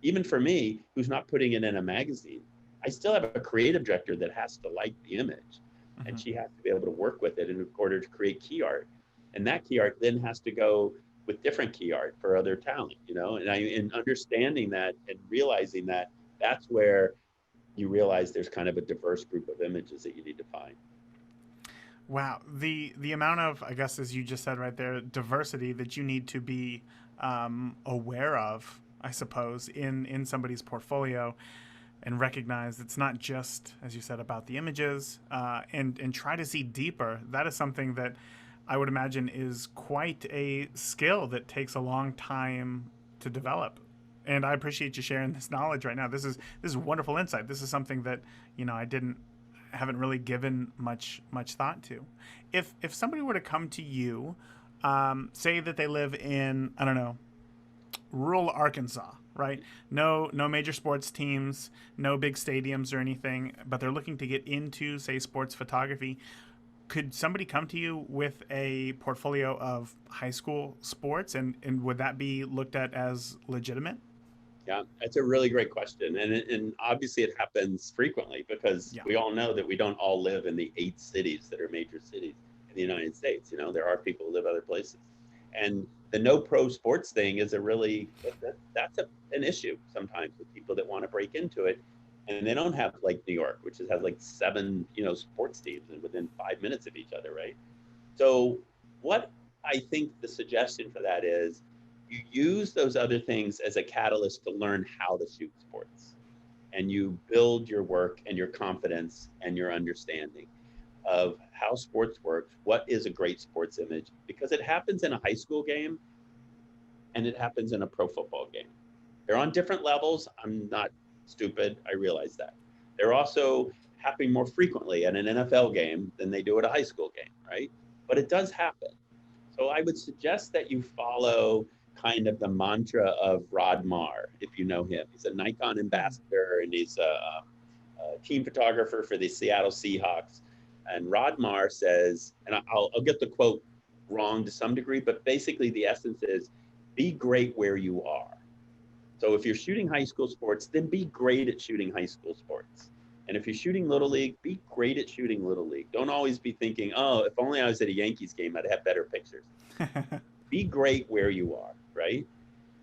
Even for me, who's not putting it in a magazine, I still have a creative director that has to like the image and she has to be able to work with it in order to create key art. And that key art then has to go with different key art for other talent. And in understanding that and realizing that, that's where you realize there's kind of a diverse group of images that you need to find. Wow, the amount of, I guess, as you just said right there, diversity that you need to be aware of, I suppose, in somebody's portfolio, and recognize it's not just, as you said, about the images, and try to see deeper. That is something that I would imagine is quite a skill that takes a long time to develop. And I appreciate you sharing this knowledge right now. This is wonderful insight. This is something that I haven't really given much thought to. If somebody were to come to you, say that they live in, I don't know, rural Arkansas, right? No major sports teams, no big stadiums or anything, but they're looking to get into, say, sports photography. Could somebody come to you with a portfolio of high school sports, and would that be looked at as legitimate? Yeah, that's a really great question. And obviously it happens frequently because Yeah. we all know that we don't all live in the 8 cities that are major cities in the United States. There are people who live other places. And the no pro sports thing is that's an issue sometimes with people that want to break into it. And they don't have like New York, which has like 7, sports teams and within 5 minutes of each other, right? So what I think the suggestion for that is you use those other things as a catalyst to learn how to shoot sports. And you build your work and your confidence and your understanding of how sports works, what is a great sports image, because it happens in a high school game and it happens in a pro football game. They're on different levels. I'm not stupid. I realize that. They're also happening more frequently at an NFL game than they do at a high school game, right? But it does happen. So I would suggest that you follow kind of the mantra of Rod Marr, if you know him. He's a Nikon ambassador and he's a team photographer for the Seattle Seahawks. And Rod Marr says, and I'll get the quote wrong to some degree, but basically the essence is be great where you are. So if you're shooting high school sports, then be great at shooting high school sports. And if you're shooting Little League, be great at shooting Little League. Don't always be thinking, oh, if only I was at a Yankees game, I'd have better pictures. Be great where you are, right?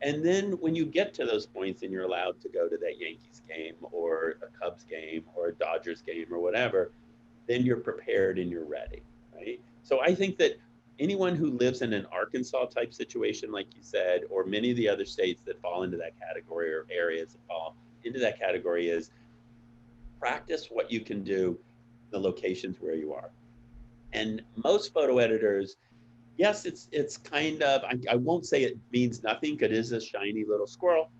And then when you get to those points and you're allowed to go to that Yankees game or a Cubs game or a Dodgers game or whatever, then you're prepared and you're ready, right? So I think that anyone who lives in an Arkansas type situation, like you said, or many of the other states that fall into that category or areas that fall into that category is practice what you can do, the locations where you are. And most photo editors, yes, it's kind of, I won't say it means nothing because it is a shiny little squirrel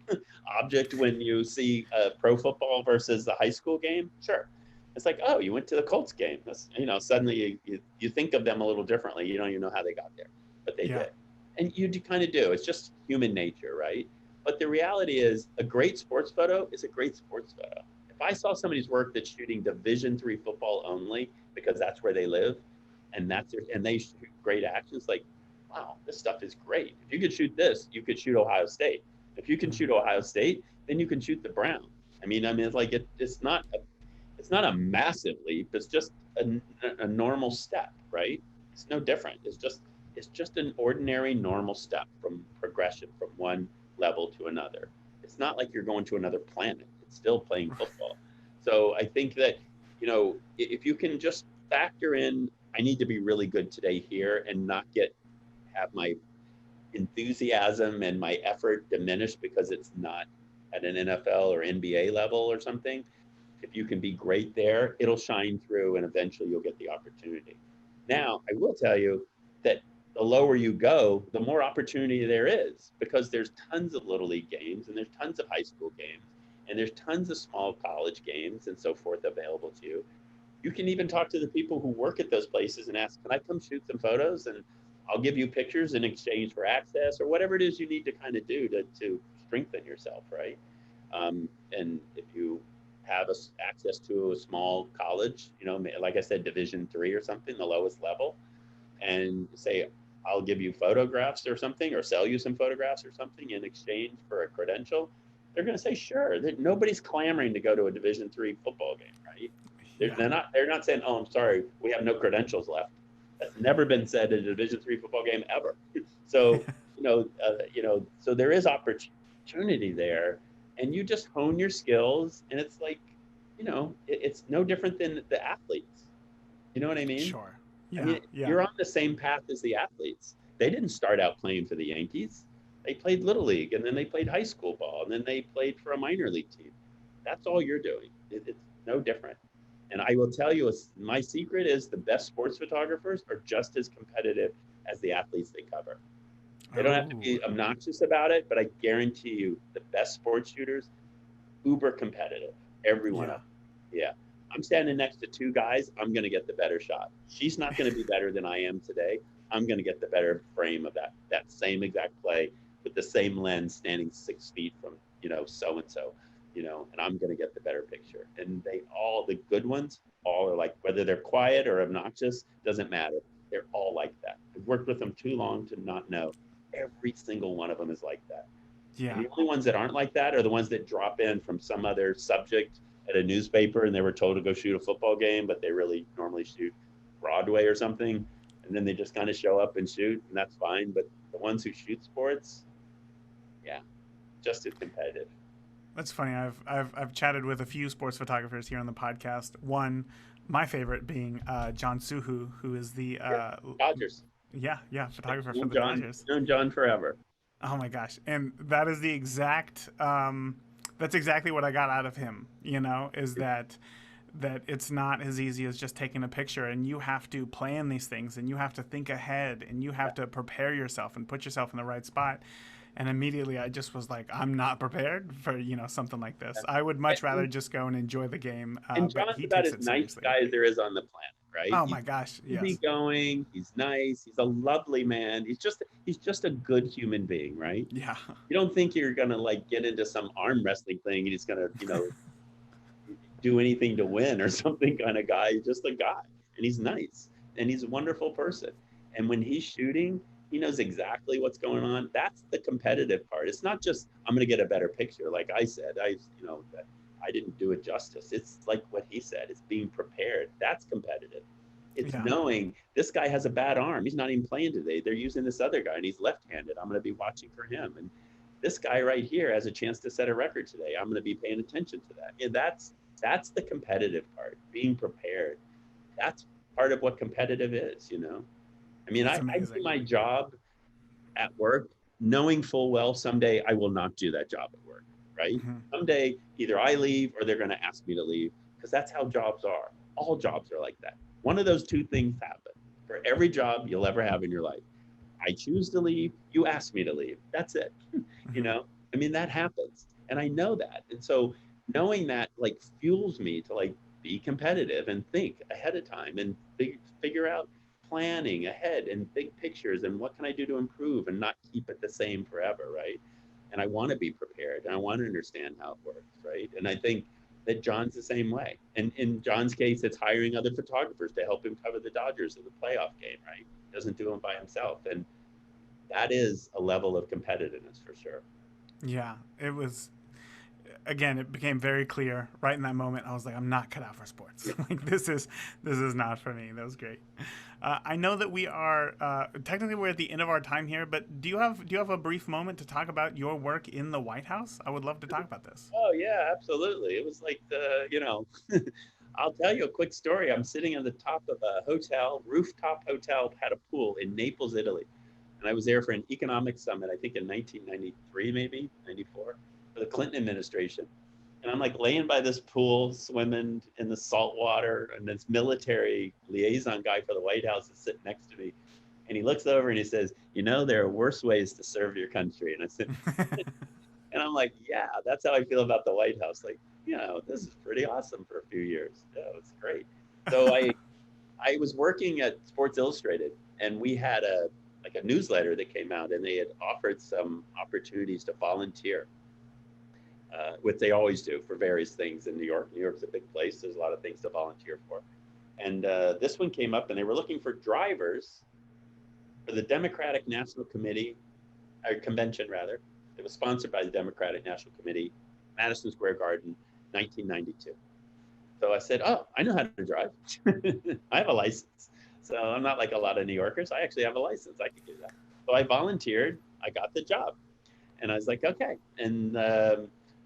object when you see pro football versus the high school game. Sure. It's like, oh, you went to the Colts game. That's, suddenly you think of them a little differently. You don't even know how they got there, but they Yeah. did. And you do kind of do. It's just human nature, right? But the reality is a great sports photo is a great sports photo. If I saw somebody's work that's shooting Division III football only because that's where they live, and they shoot great actions, like, wow, this stuff is great. If you could shoot this, you could shoot Ohio State. If you can shoot Ohio State, then you can shoot the Browns. It's like it's not a massive leap. It's just a normal step, right? It's no different. It's just an ordinary normal step from progression from one level to another. It's not like you're going to another planet. It's still playing football. So I think that, if you can just factor in, I need to be really good today here and not have my enthusiasm and my effort diminished because it's not at an NFL or NBA level or something. If you can be great there, it'll shine through and eventually you'll get the opportunity. Now, I will tell you that the lower you go, the more opportunity there is because there's tons of little league games and there's tons of high school games and there's tons of small college games and so forth available to you. You can even talk to the people who work at those places and ask, can I come shoot some photos? And I'll give you pictures in exchange for access or whatever it is you need to kind of do to strengthen yourself, right? And if you have access to a small college, like I said, Division III or something, the lowest level, and say, I'll give you photographs or something, or sell you some photographs or something in exchange for a credential, they're going to say, sure. Nobody's clamoring to go to a Division III football game, right? Yeah. They're not saying, oh, I'm sorry, we have no credentials left. That's never been said at a Division III football game ever. So, so there is opportunity there, and you just hone your skills, and it's like, it's no different than the athletes. You know what I mean? Sure. I Yeah. mean, Yeah. you're on the same path as the athletes. They didn't start out playing for the Yankees. They played little league, and then they played high school ball, and then they played for a minor league team. That's all you're doing. It's no different. And I will tell you, my secret is the best sports photographers are just as competitive as the athletes they cover. They don't have to be obnoxious about it, but I guarantee you the best sports shooters, uber competitive, every one of them. Yeah. I'm standing next to two guys, I'm going to get the better shot. She's not going to be better than I am today. I'm going to get the better frame of that same exact play with the same lens standing 6 feet from, so-and-so, and I'm going to get the better picture. And the good ones, all are like, whether they're quiet or obnoxious, doesn't matter. They're all like that. I've worked with them too long to not know. Every single one of them is like that. Yeah. And the only ones that aren't like that are the ones that drop in from some other subject at a newspaper and they were told to go shoot a football game, but they really normally shoot Broadway or something. And then they just kind of show up and shoot, and that's fine. But the ones who shoot sports, yeah, just as competitive. That's funny. I've chatted with a few sports photographers here on the podcast. One, my favorite being John Suhu, who is the Dodgers. Yeah, photographer for the John, Dodgers. Known John forever. Oh my gosh. And that is the exact that's exactly what I got out of him, is that it's not as easy as just taking a picture, and you have to plan these things, and you have to think ahead, and you have to prepare yourself and put yourself in the right spot. And immediately I just was like, I'm not prepared for, something like this. I would much rather just go and enjoy the game. And John's about as nice guy as there is on the planet, right? Oh my gosh. Yes. Easygoing, he's nice, he's a lovely man. He's just a good human being, right? Yeah. You don't think you're gonna get into some arm wrestling thing and he's gonna, do anything to win or something kind of guy. He's just a guy. And he's nice. And he's a wonderful person. And when he's shooting, he knows exactly what's going on. That's the competitive part. It's not just, I'm going to get a better picture. Like I said, I didn't do it justice. It's like what he said. It's being prepared. That's competitive. It's knowing this guy has a bad arm. He's not even playing today. They're using this other guy and he's left-handed. I'm going to be watching for him. And this guy right here has a chance to set a record today. I'm going to be paying attention to that. And that's the competitive part, being prepared. That's part of what competitive is, I do my job at work knowing full well someday I will not do that job at work, right? Mm-hmm. Someday either I leave or they're going to ask me to leave. because that's how jobs are. All jobs are like that. One of those two things happen for every job you'll ever have in your life. I choose to leave. You ask me to leave. That's it. You Mhm. know, I mean, that happens. And I know that. And so knowing that like fuels me to like be competitive and think ahead of time and figure out planning ahead and big pictures and what can I do to improve and not keep it the same forever, right? And I want to be prepared and I want to understand how it works, right? And I think that John's the same way. And in John's case, it's hiring other photographers to help him cover the Dodgers in the playoff game, right? He doesn't do it by himself. And that is a level of competitiveness for sure. Yeah, it was. Again, it became very clear right in that moment. I was like, I'm not cut out for sports. Like this is not for me. That was great. I know that we are technically we're at the end of our time here, but do you have a brief moment to talk about your work in the White House? I would love to talk about this. Oh yeah, absolutely. It was like I'll tell you a quick story. I'm sitting on the top of a hotel, rooftop hotel, had a pool in Naples, Italy. And I was there for an economic summit, I think in 1993, maybe 94, for the Clinton administration. And I'm like laying by this pool, swimming in the salt water, and this military liaison guy for the White House is sitting next to me. And he looks over and he says, there are worse ways to serve your country. And I said, and I'm like, yeah, that's how I feel about the White House. Like, this is pretty awesome for a few years. Yeah, it's great. So I was working at Sports Illustrated, and we had a newsletter that came out, and they had offered some opportunities to volunteer, which they always do for various things in New York. New York's a big place. There's a lot of things to volunteer for. And this one came up, and they were looking for drivers for the Democratic National Committee, or Convention rather. It was sponsored by the Democratic National Committee, Madison Square Garden, 1992. So I said, oh, I know how to drive. I have a license. So I'm not like a lot of New Yorkers. I actually have a license. I could do that. So I volunteered. I got the job. And I was like, okay. And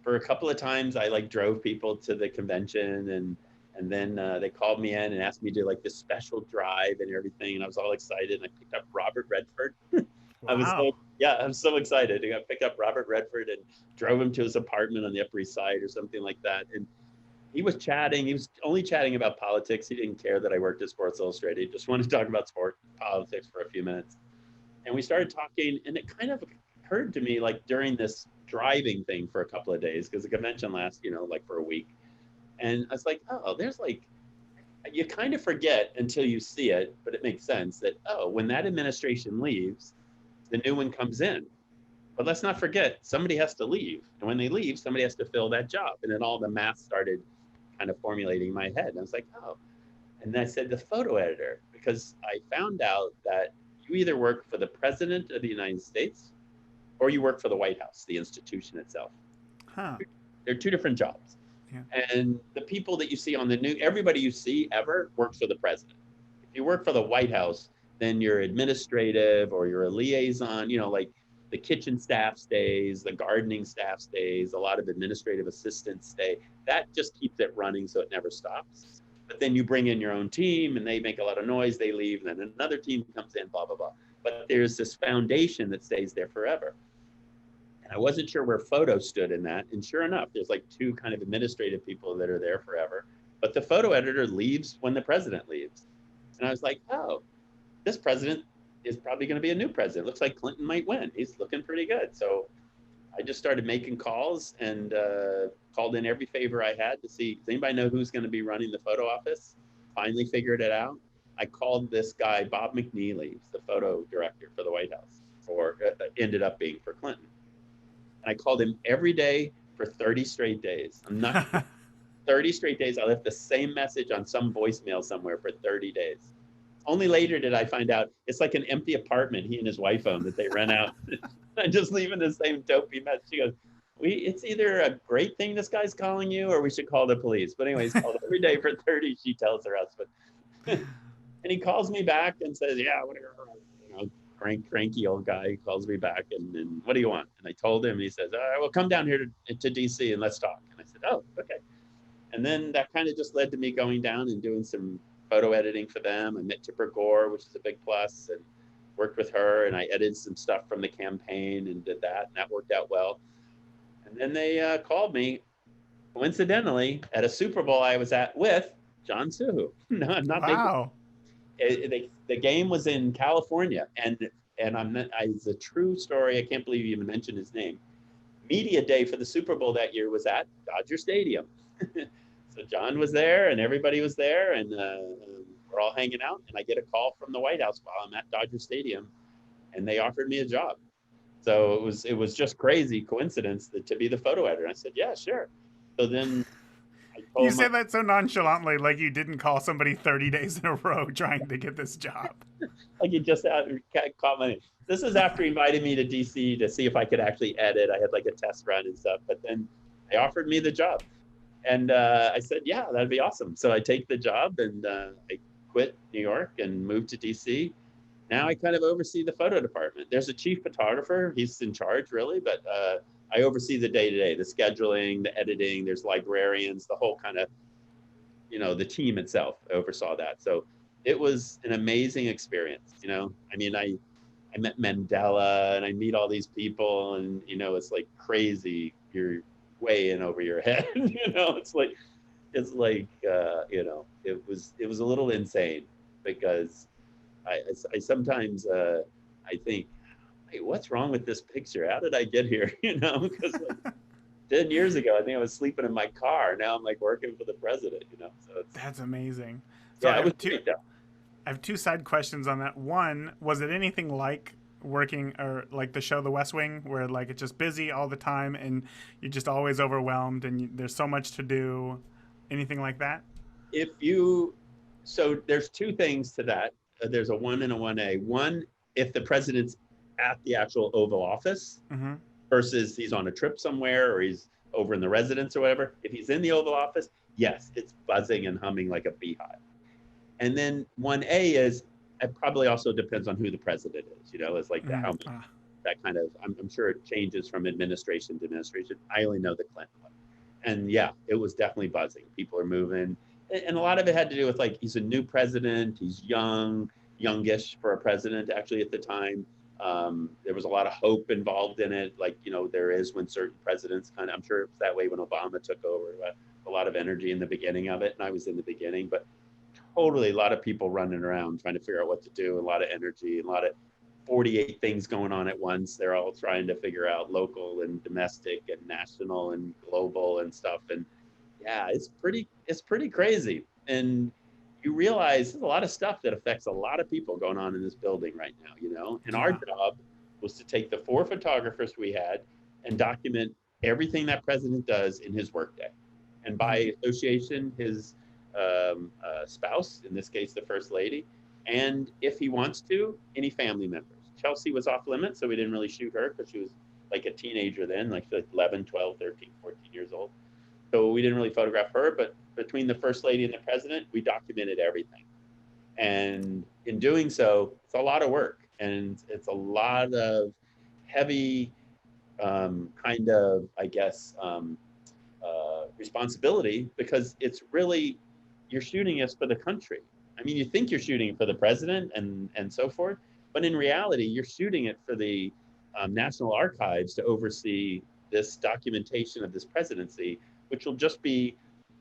for a couple of times, I like drove people to the convention, and then they called me in and asked me to do like this special drive and everything. And I was all excited. And I picked up Robert Redford. Wow. I'm so excited. I picked up Robert Redford and drove him to his apartment on the Upper East Side or something like that. And he was chatting. He was only chatting about politics. He didn't care that I worked at Sports Illustrated. He just wanted to talk about sport politics for a few minutes. And we started talking, and it kind of occurred to me like during this driving thing for a couple of days, because the convention lasts, like for a week. And I was like, oh, there's like, you kind of forget until you see it, but it makes sense that, oh, when that administration leaves, the new one comes in. But let's not forget, somebody has to leave. And when they leave, somebody has to fill that job. And then all the math started kind of formulating in my head. And I was like, oh. And I said, the photo editor, because I found out that you either work for the president of the United States or you work for the White House, the institution itself. Huh. They're two different jobs. Yeah. And the people that you see on the news, everybody you see ever works for the president. If you work for the White House, then you're administrative or you're a liaison, like the kitchen staff stays, the gardening staff stays, a lot of administrative assistants stay. That just keeps it running so it never stops. But then you bring in your own team and they make a lot of noise, they leave, and then another team comes in, blah, blah, blah. But there's this foundation that stays there forever. And I wasn't sure where photo stood in that. And sure enough, there's like two kind of administrative people that are there forever. But the photo editor leaves when the president leaves. And I was like, oh, this president is probably going to be a new president. Looks like Clinton might win. He's looking pretty good. So I just started making calls and called in every favor I had to see, does anybody know who's going to be running the photo office? Finally figured it out. I called this guy, Bob McNeely, the photo director for the White House, or ended up being for Clinton. And I called him every day for 30 straight days. I'm not 30 straight days. I left the same message on some voicemail somewhere for 30 days. Only later did I find out it's like an empty apartment he and his wife own that they rent out. I'm just leaving the same dopey message. She goes, it's either a great thing this guy's calling you or we should call the police. But anyways, called every day for 30, she tells her husband. And he calls me back and says, yeah, whatever. Cranky old guy. He calls me back and what do you want? And I told him, and he says, all right, well, come down here to DC and let's talk. And I said, oh, okay. And then that kind of just led to me going down and doing some photo editing for them. I met Tipper Gore, which is a big plus, and worked with her. And I edited some stuff from the campaign and did that. And that worked out well. And then they called me coincidentally, at a Super Bowl I was at with John Suhu. No, not thinking. Wow. The game was in California, and it's a true story. I can't believe you even mentioned his name. Media day for the Super Bowl that year was at Dodger Stadium. So John was there, and everybody was there, and we're all hanging out. And I get a call from the White House while I'm at Dodger Stadium, and they offered me a job. So it was just crazy coincidence to be the photo editor. I said, yeah, sure. So then I You told say that so nonchalantly, like you didn't call somebody 30 days in a row trying to get this job. like you just caught my name. This is after he invited me to DC to see if I could actually edit. I had like a test run and stuff, but then they offered me the job. And I said, yeah, that'd be awesome. So I take the job, and I quit New York and moved to DC. Now I kind of oversee the photo department. There's a chief photographer. He's in charge, really, but I oversee the day-to-day, the scheduling, the editing. There's librarians, the whole kind of, the team itself oversaw that. So it was an amazing experience. I mean, I met Mandela, and I meet all these people, and, it's like crazy. You're way in over your head. It's like it was a little insane, because I sometimes I think, hey, what's wrong with this picture? How did I get here? Because 10 years ago, I think I was sleeping in my car. Now I'm like working for the president. So That's amazing. So yeah, I have two side questions on that. One, was it anything like working or like the show The West Wing, where like it's just busy all the time and you're just always overwhelmed and there's so much to do? Anything like that? So there's two things to that. There's a 1 and a 1A. One, if the president's at the actual Oval Office Mm-hmm. versus he's on a trip somewhere or he's over in the residence or whatever. If he's in the Oval Office, yes, it's buzzing and humming like a beehive. And then 1A is, it probably also depends on who the president is. It's like how that kind of, I'm sure it changes from administration to administration. I only know the Clinton one. And yeah, it was definitely buzzing. People are moving. And a lot of it had to do with, like, he's a new president. He's youngish for a president actually at the time. There was a lot of hope involved in it, like, there is when certain presidents I'm sure it was that way when Obama took over, a lot of energy in the beginning of it. And I was in the beginning, but totally a lot of people running around trying to figure out what to do, a lot of energy, a lot of 48 things going on at once. They're all trying to figure out local and domestic and national and global and stuff. And yeah, it's pretty crazy. And you realize there's a lot of stuff that affects a lot of people going on in this building right now, And our job was to take the 4 photographers we had and document everything that president does in his workday. And by association, his spouse, in this case, the first lady, and if he wants to, any family members. Chelsea was off limits, so we didn't really shoot her because she was like a teenager then, like 11, 12, 13, 14 years old. So we didn't really photograph her, but between the first lady and the president, we documented everything. And in doing so, it's a lot of work, and it's a lot of heavy kind of, I guess, responsibility, because it's really, you're shooting this for the country. I mean, you think you're shooting for the president and so forth, but in reality, you're shooting it for the National Archives to oversee this documentation of this presidency, which will just be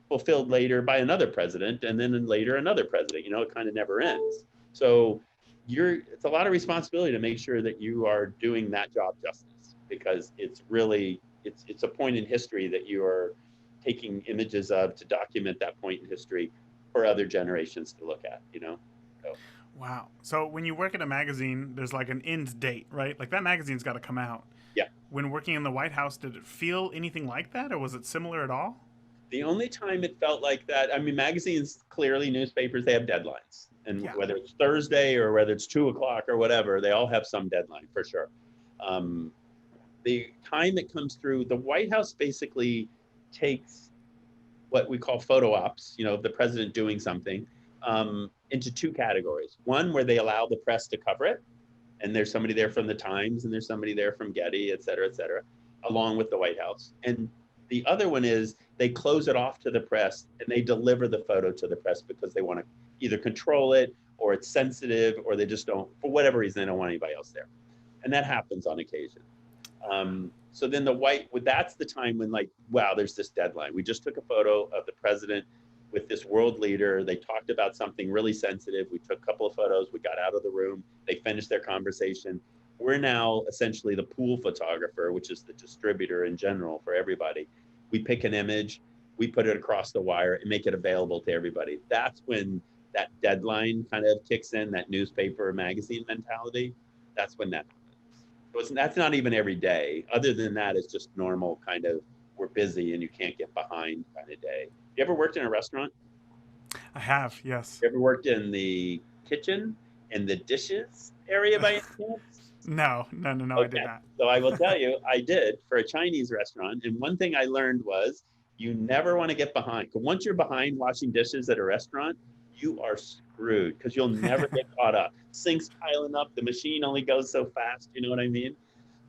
fulfilled later by another president, and then later another president. It kind of never ends. So it's a lot of responsibility to make sure that you are doing that job justice, because it's really, it's a point in history that you are taking images of to document that point in history for other generations to look at, So. Wow. So when you work at a magazine, there's like an end date, right? Like that magazine's got to come out. Yeah. When working in the White House, did it feel anything like that, or was it similar at all? The only time it felt like that, I mean, magazines, clearly newspapers, they have deadlines. And whether it's Thursday or whether it's 2:00 or whatever, they all have some deadline for sure. The time it comes through, the White House basically takes what we call photo ops, the president doing something, into 2 categories. One, where they allow the press to cover it, and there's somebody there from the Times and there's somebody there from Getty, et cetera, along with the White House. And the other one is they close it off to the press and they deliver the photo to the press because they want to either control it, or it's sensitive, or they just don't, for whatever reason, they don't want anybody else there. And that happens on occasion. So then that's the time when like, wow, there's this deadline. We just took a photo of the president with this world leader. They talked about something really sensitive. We took a couple of photos. We got out of the room. They finished their conversation. We're now essentially the pool photographer, which is the distributor in general for everybody. We pick an image, we put it across the wire and make it available to everybody. That's when that deadline kind of kicks in, that newspaper or magazine mentality. That's when that happens. So that's not even every day. Other than that, it's just normal kind of, we're busy and you can't get behind kind of day. You ever worked in a restaurant? I have, yes. You ever worked in the kitchen and the dishes area by any chance? No, Okay. I did not. So I will tell you, I did for a Chinese restaurant. And one thing I learned was you never want to get behind. Because once you're behind washing dishes at a restaurant, you are screwed because you'll never get caught up. Sinks piling up, the machine only goes so fast, you know what I mean?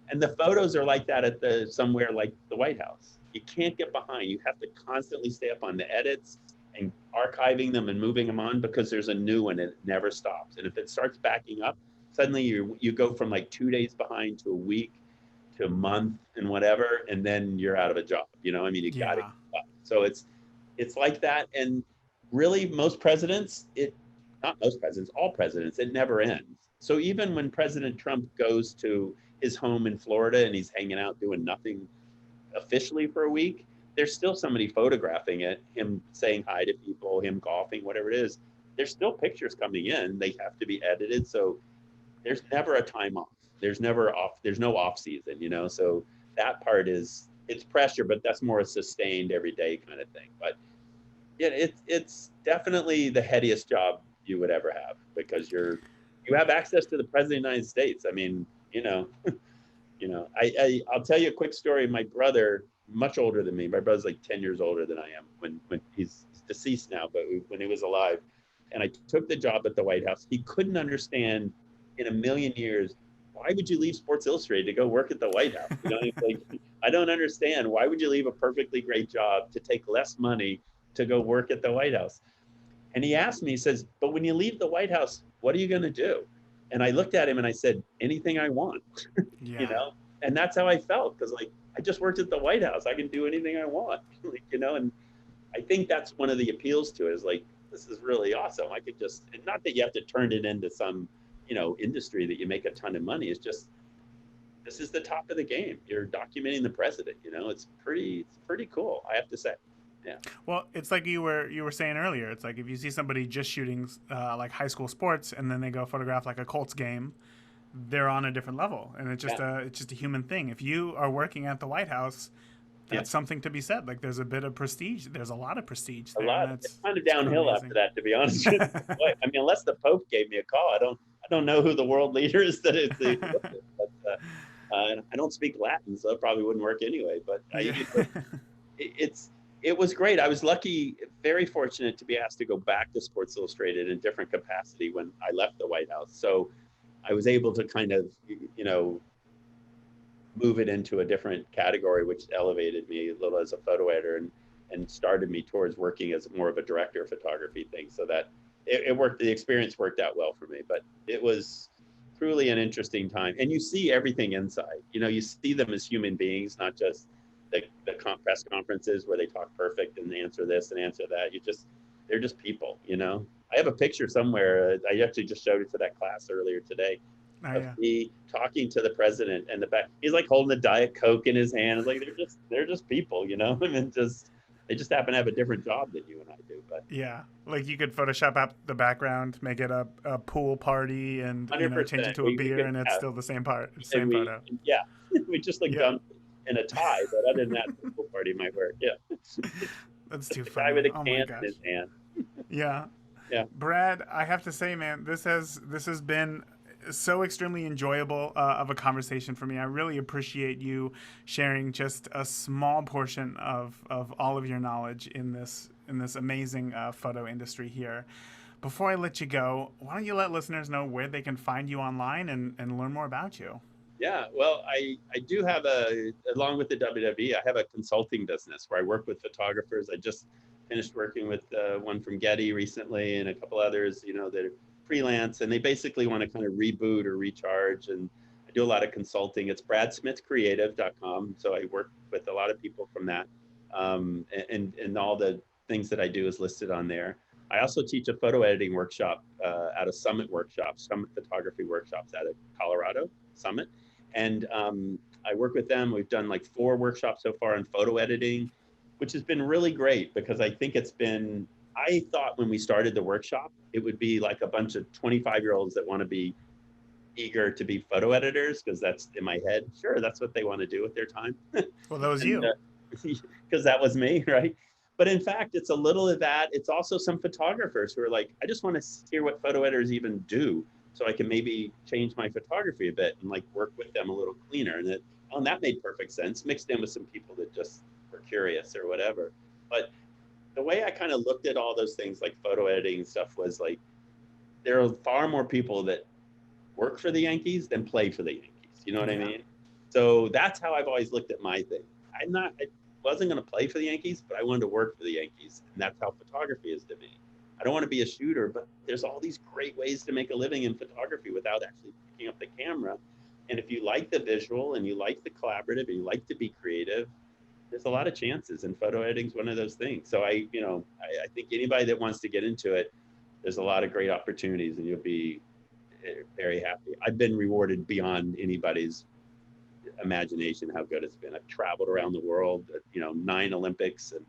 And the photos are like that at somewhere like the White House. You can't get behind. You have to constantly stay up on the edits and archiving them and moving them on because there's a new one and it never stops. And if it starts backing up, suddenly you go from like 2 days behind to a week to a month and whatever, and then you're out of a job. You know, I mean, you got to keep up. So it's like that. And really, all presidents, it never ends. So even when President Trump goes to his home in Florida and he's hanging out doing nothing officially for a week, there's still somebody photographing it, him saying hi to people, him golfing, whatever it is. There's still pictures coming in. They have to be edited. So there's never a time off. There's no off season, you know? So that part it's pressure, but that's more a sustained everyday kind of thing. But yeah, it's definitely the headiest job you would ever have because you have access to the president of the United States. I mean, I'll tell you a quick story. My brother, much older than me, my brother's like 10 years older than I am when he's deceased now, but when he was alive, and I took the job at the White House. He couldn't understand in a million years, why would you leave Sports Illustrated to go work at the White House? You know, like, I don't understand. Why would you leave a perfectly great job to take less money to go work at the White House? And he asked me, he says, but when you leave the White House, what are you going to do? And I looked at him and I said, anything I want, you know? And that's how I felt. Cause like, I just worked at the White House. I can do anything I want, like, you know? And I think that's one of the appeals to it is like, this is really awesome. I could just, and not that you have to turn it into some, industry that you make a ton of money. It's just, this is the top of the game. You're documenting the president, it's pretty cool. I have to say. Yeah. Well, it's like you were saying earlier. It's like if you see somebody just shooting like high school sports and then they go photograph like a Colts game, they're on a different level, and it's just a human thing. If you are working at the White House, that's something to be said. Like there's a bit of prestige. There's a lot of prestige there. It's kind of downhill after that, to be honest with you. I mean, unless the Pope gave me a call, I don't know who the world leader is that is the. But, I don't speak Latin, so it probably wouldn't work anyway. But it was great. I was lucky, very fortunate to be asked to go back to Sports Illustrated in different capacity when I left the White House. So I was able to kind of, move it into a different category, which elevated me a little as a photo editor and started me towards working as more of a director of photography thing. So that it worked. The experience worked out well for me, but it was truly an interesting time. And you see everything inside. You see them as human beings, not just the press conferences where they talk perfect and answer this and answer that. They're just people. I have a picture somewhere. I actually just showed it to that class earlier today. Of me talking to the president, and he's like holding a Diet Coke in his hand. It's like they're just people, I mean, they just happen to have a different job than you and I do. But like you could Photoshop out the background, make it a pool party, and change it to a beer, and it's still the same same photo. Yeah, we just look dumb in a tie, but other than that, the pool party might work. Yeah, that's too funny. Guy with a can in his hand. Yeah. Brad, I have to say, man, this has been so extremely enjoyable of a conversation for me. I really appreciate you sharing just a small portion of all of your knowledge in this amazing photo industry here. Before I let you go, why don't you let listeners know where they can find you online and learn more about you? Yeah, well, I do have along with the WWE, I have a consulting business where I work with photographers. I just finished working with one from Getty recently and a couple others, that are freelance, and they basically want to kind of reboot or recharge. And I do a lot of consulting. It's bradsmithcreative.com. So I work with a lot of people from that. And all the things that I do is listed on there. I also teach a photo editing workshop at a Summit Photography Workshops out of Colorado, Summit. And I work with them. We've done like 4 workshops so far on photo editing, which has been really great because I think I thought when we started the workshop, it would be like a bunch of 25-year-olds that want to be eager to be photo editors, because that's in my head. Sure, that's what they want to do with their time. Well, that was you. Because that was me, right? But in fact, it's a little of that. It's also some photographers who are like, I just want to hear what photo editors even do, so I can maybe change my photography a bit and like work with them a little cleaner. And that made perfect sense, mixed in with some people that just were curious or whatever. But the way I kind of looked at all those things like photo editing and stuff was like, there are far more people that work for the Yankees than play for the Yankees. You know what I mean? So that's how I've always looked at my thing. I wasn't going to play for the Yankees, but I wanted to work for the Yankees. And that's how photography is to me. I don't want to be a shooter, but there's all these great ways to make a living in photography without actually picking up the camera. And if you like the visual and you like the collaborative and you like to be creative, there's a lot of chances, and photo editing is one of those things. So I think anybody that wants to get into it, there's a lot of great opportunities, and you'll be very happy. I've been rewarded beyond anybody's imagination how good it's been. I've traveled around the world, 9 Olympics and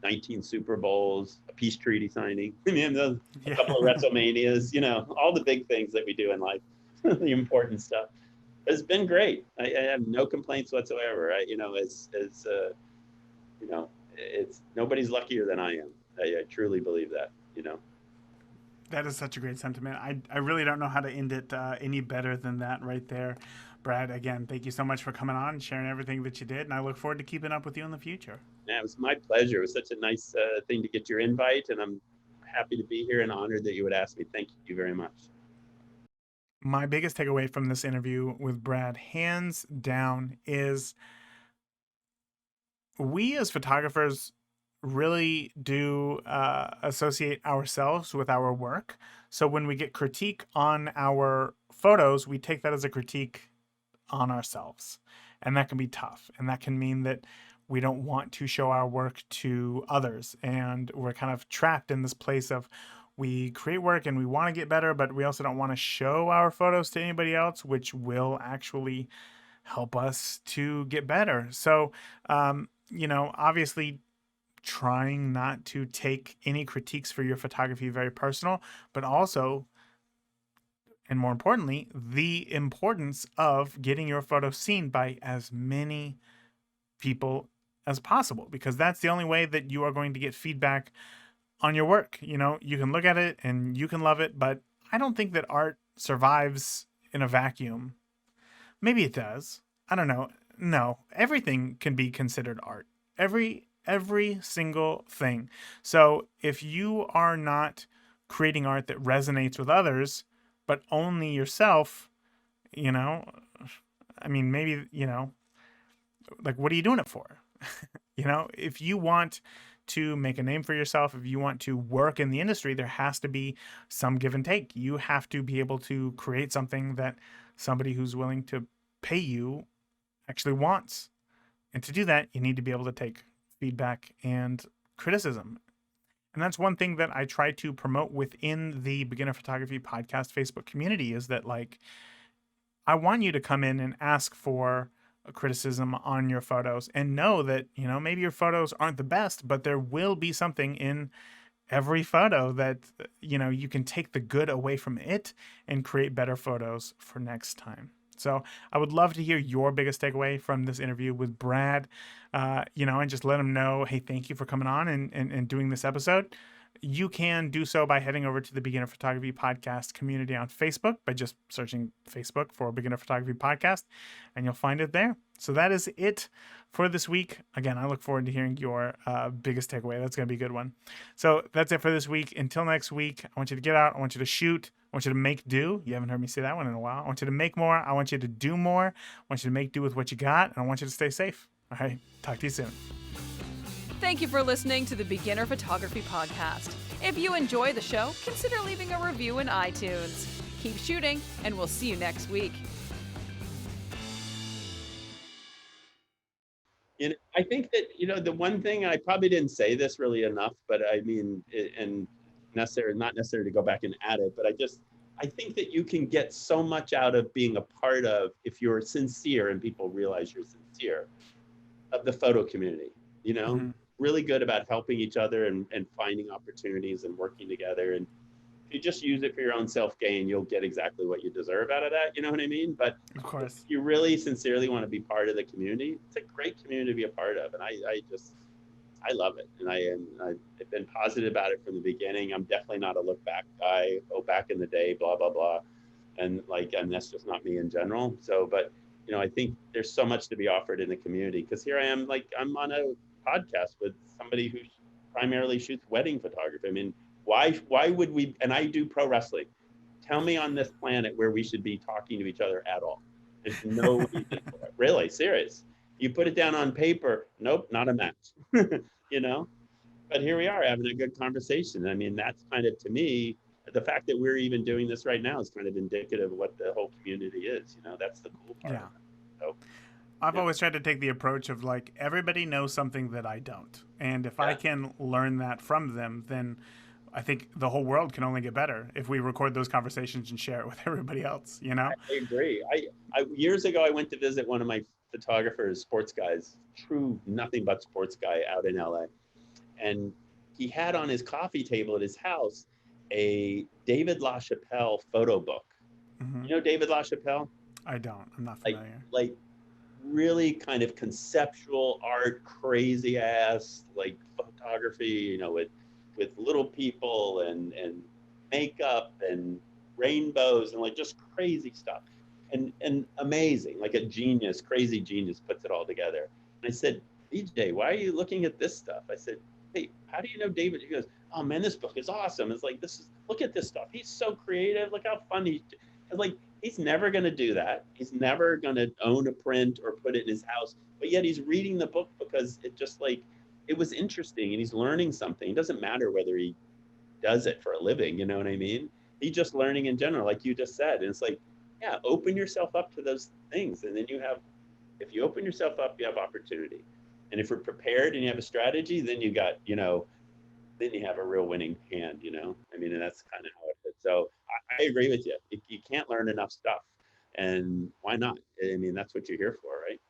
19 Super Bowls, a peace treaty signing, a couple of WrestleManias, all the big things that we do in life, the important stuff. It's been great. I have no complaints whatsoever. It's nobody's luckier than I am. I truly believe that. That is such a great sentiment. I really don't know how to end it any better than that right there. Brad, again, thank you so much for coming on and sharing everything that you did, and I look forward to keeping up with you in the future. Yeah, it was my pleasure. It was such a nice thing to get your invite, and I'm happy to be here and honored that you would ask me. Thank you very much. My biggest takeaway from this interview with Brad, hands down, is we as photographers really do associate ourselves with our work. So when we get critique on our photos, we take that as a critique on ourselves. And that can be tough. And that can mean that we don't want to show our work to others. And we're kind of trapped in this place of, we create work and we want to get better, but we also don't want to show our photos to anybody else, which will actually help us to get better. So, obviously trying not to take any critiques for your photography very personal, but also, and more importantly, the importance of getting your photo seen by as many people as possible, because that's the only way that you are going to get feedback on your work. You can look at it and you can love it, but I don't think that art survives in a vacuum. Maybe it does. I don't know. No, everything can be considered art. Every single thing. So if you are not creating art that resonates with others, but only yourself, maybe, like, what are you doing it for? If you want to make a name for yourself, if you want to work in the industry, there has to be some give and take. You have to be able to create something that somebody who's willing to pay you actually wants. And to do that, you need to be able to take feedback and criticism. And that's one thing that I try to promote within the Beginner Photography Podcast Facebook community, is that, like, I want you to come in and ask for a criticism on your photos, and know that, maybe your photos aren't the best, but there will be something in every photo that, you can take the good away from it and create better photos for next time. So I would love to hear your biggest takeaway from this interview with Brad, and just let him know, hey, thank you for coming on and doing this episode. You can do so by heading over to the Beginner Photography Podcast community on Facebook by just searching Facebook for Beginner Photography Podcast, and you'll find it there. So that is it for this week. Again, I look forward to hearing your biggest takeaway. That's going to be a good one. So that's it for this week. Until next week, I want you to get out. I want you to shoot. I want you to make do. You haven't heard me say that one in a while. I want you to make more. I want you to do more. I want you to make do with what you got. And I want you to stay safe. All right. Talk to you soon. Thank you for listening to the Beginner Photography Podcast. If you enjoy the show, consider leaving a review in iTunes. Keep shooting, and we'll see you next week. I think that, the one thing, I probably didn't say this really enough, but I mean, and not necessarily to go back and add it, but I think that you can get so much out of being a part of, if you're sincere and people realize you're sincere, of the photo community, you know, Hmm. really good about helping each other and finding opportunities and working together. And if you just use it for your own self gain, you'll get exactly what you deserve out of that. You know what I mean? But Of if course. you really sincerely want to be part of the community, it's a great community to be a part of. And I love it. And I've been positive about it from the beginning. I'm definitely not a look back guy. Oh, back in the day, blah, blah, blah. And that's just not me in general. So, but, I think there's so much to be offered in the community, because here I am, like, I'm on a podcast with somebody who primarily shoots wedding photography. I mean, why would we, and I do pro wrestling. Tell me on this planet where we should be talking to each other at all. There's no reason for it. Really, serious. You put it down on paper, nope, not a match. you know? But here we are having a good conversation. I mean, that's kind of, to me, the fact that we're even doing this right now is kind of indicative of what the whole community is. That's the cool part Yeah. of it. So, I've yeah, always tried to take the approach of like everybody knows something that I don't. And if I yeah, can learn that from them, then I think the whole world can only get better if we record those conversations and share it with everybody else, you know? I agree. Years ago, I went to visit one of my photographers, sports guys, true nothing but sports guy out in LA. And he had on his coffee table at his house a David LaChapelle photo book. Hmm. You know David LaChapelle? I don't. I'm not Like, familiar. like really kind of conceptual art, crazy ass like photography, with little people and makeup and rainbows and like just crazy stuff. And amazing, like a genius, crazy genius puts it all together. And I said, BJ, why are you looking at this stuff? I said, hey, how do you know David? He goes, oh man, this book is awesome. It's like, look at this stuff. He's so creative. Look how fun like, he's never going to do that. He's never going to own a print or put it in his house. But yet he's reading the book because it was interesting and he's learning something. It doesn't matter whether he does it for a living, you know what I mean? He's just learning in general, like you just said. And it's like, yeah, open yourself up to those things. And then if you open yourself up, you have opportunity. And if you're prepared and you have a strategy, then then you have a real winning hand. I mean, and that's kind of how it is. So I agree with you. You can't learn enough stuff. And why not? I mean, that's what you're here for, right?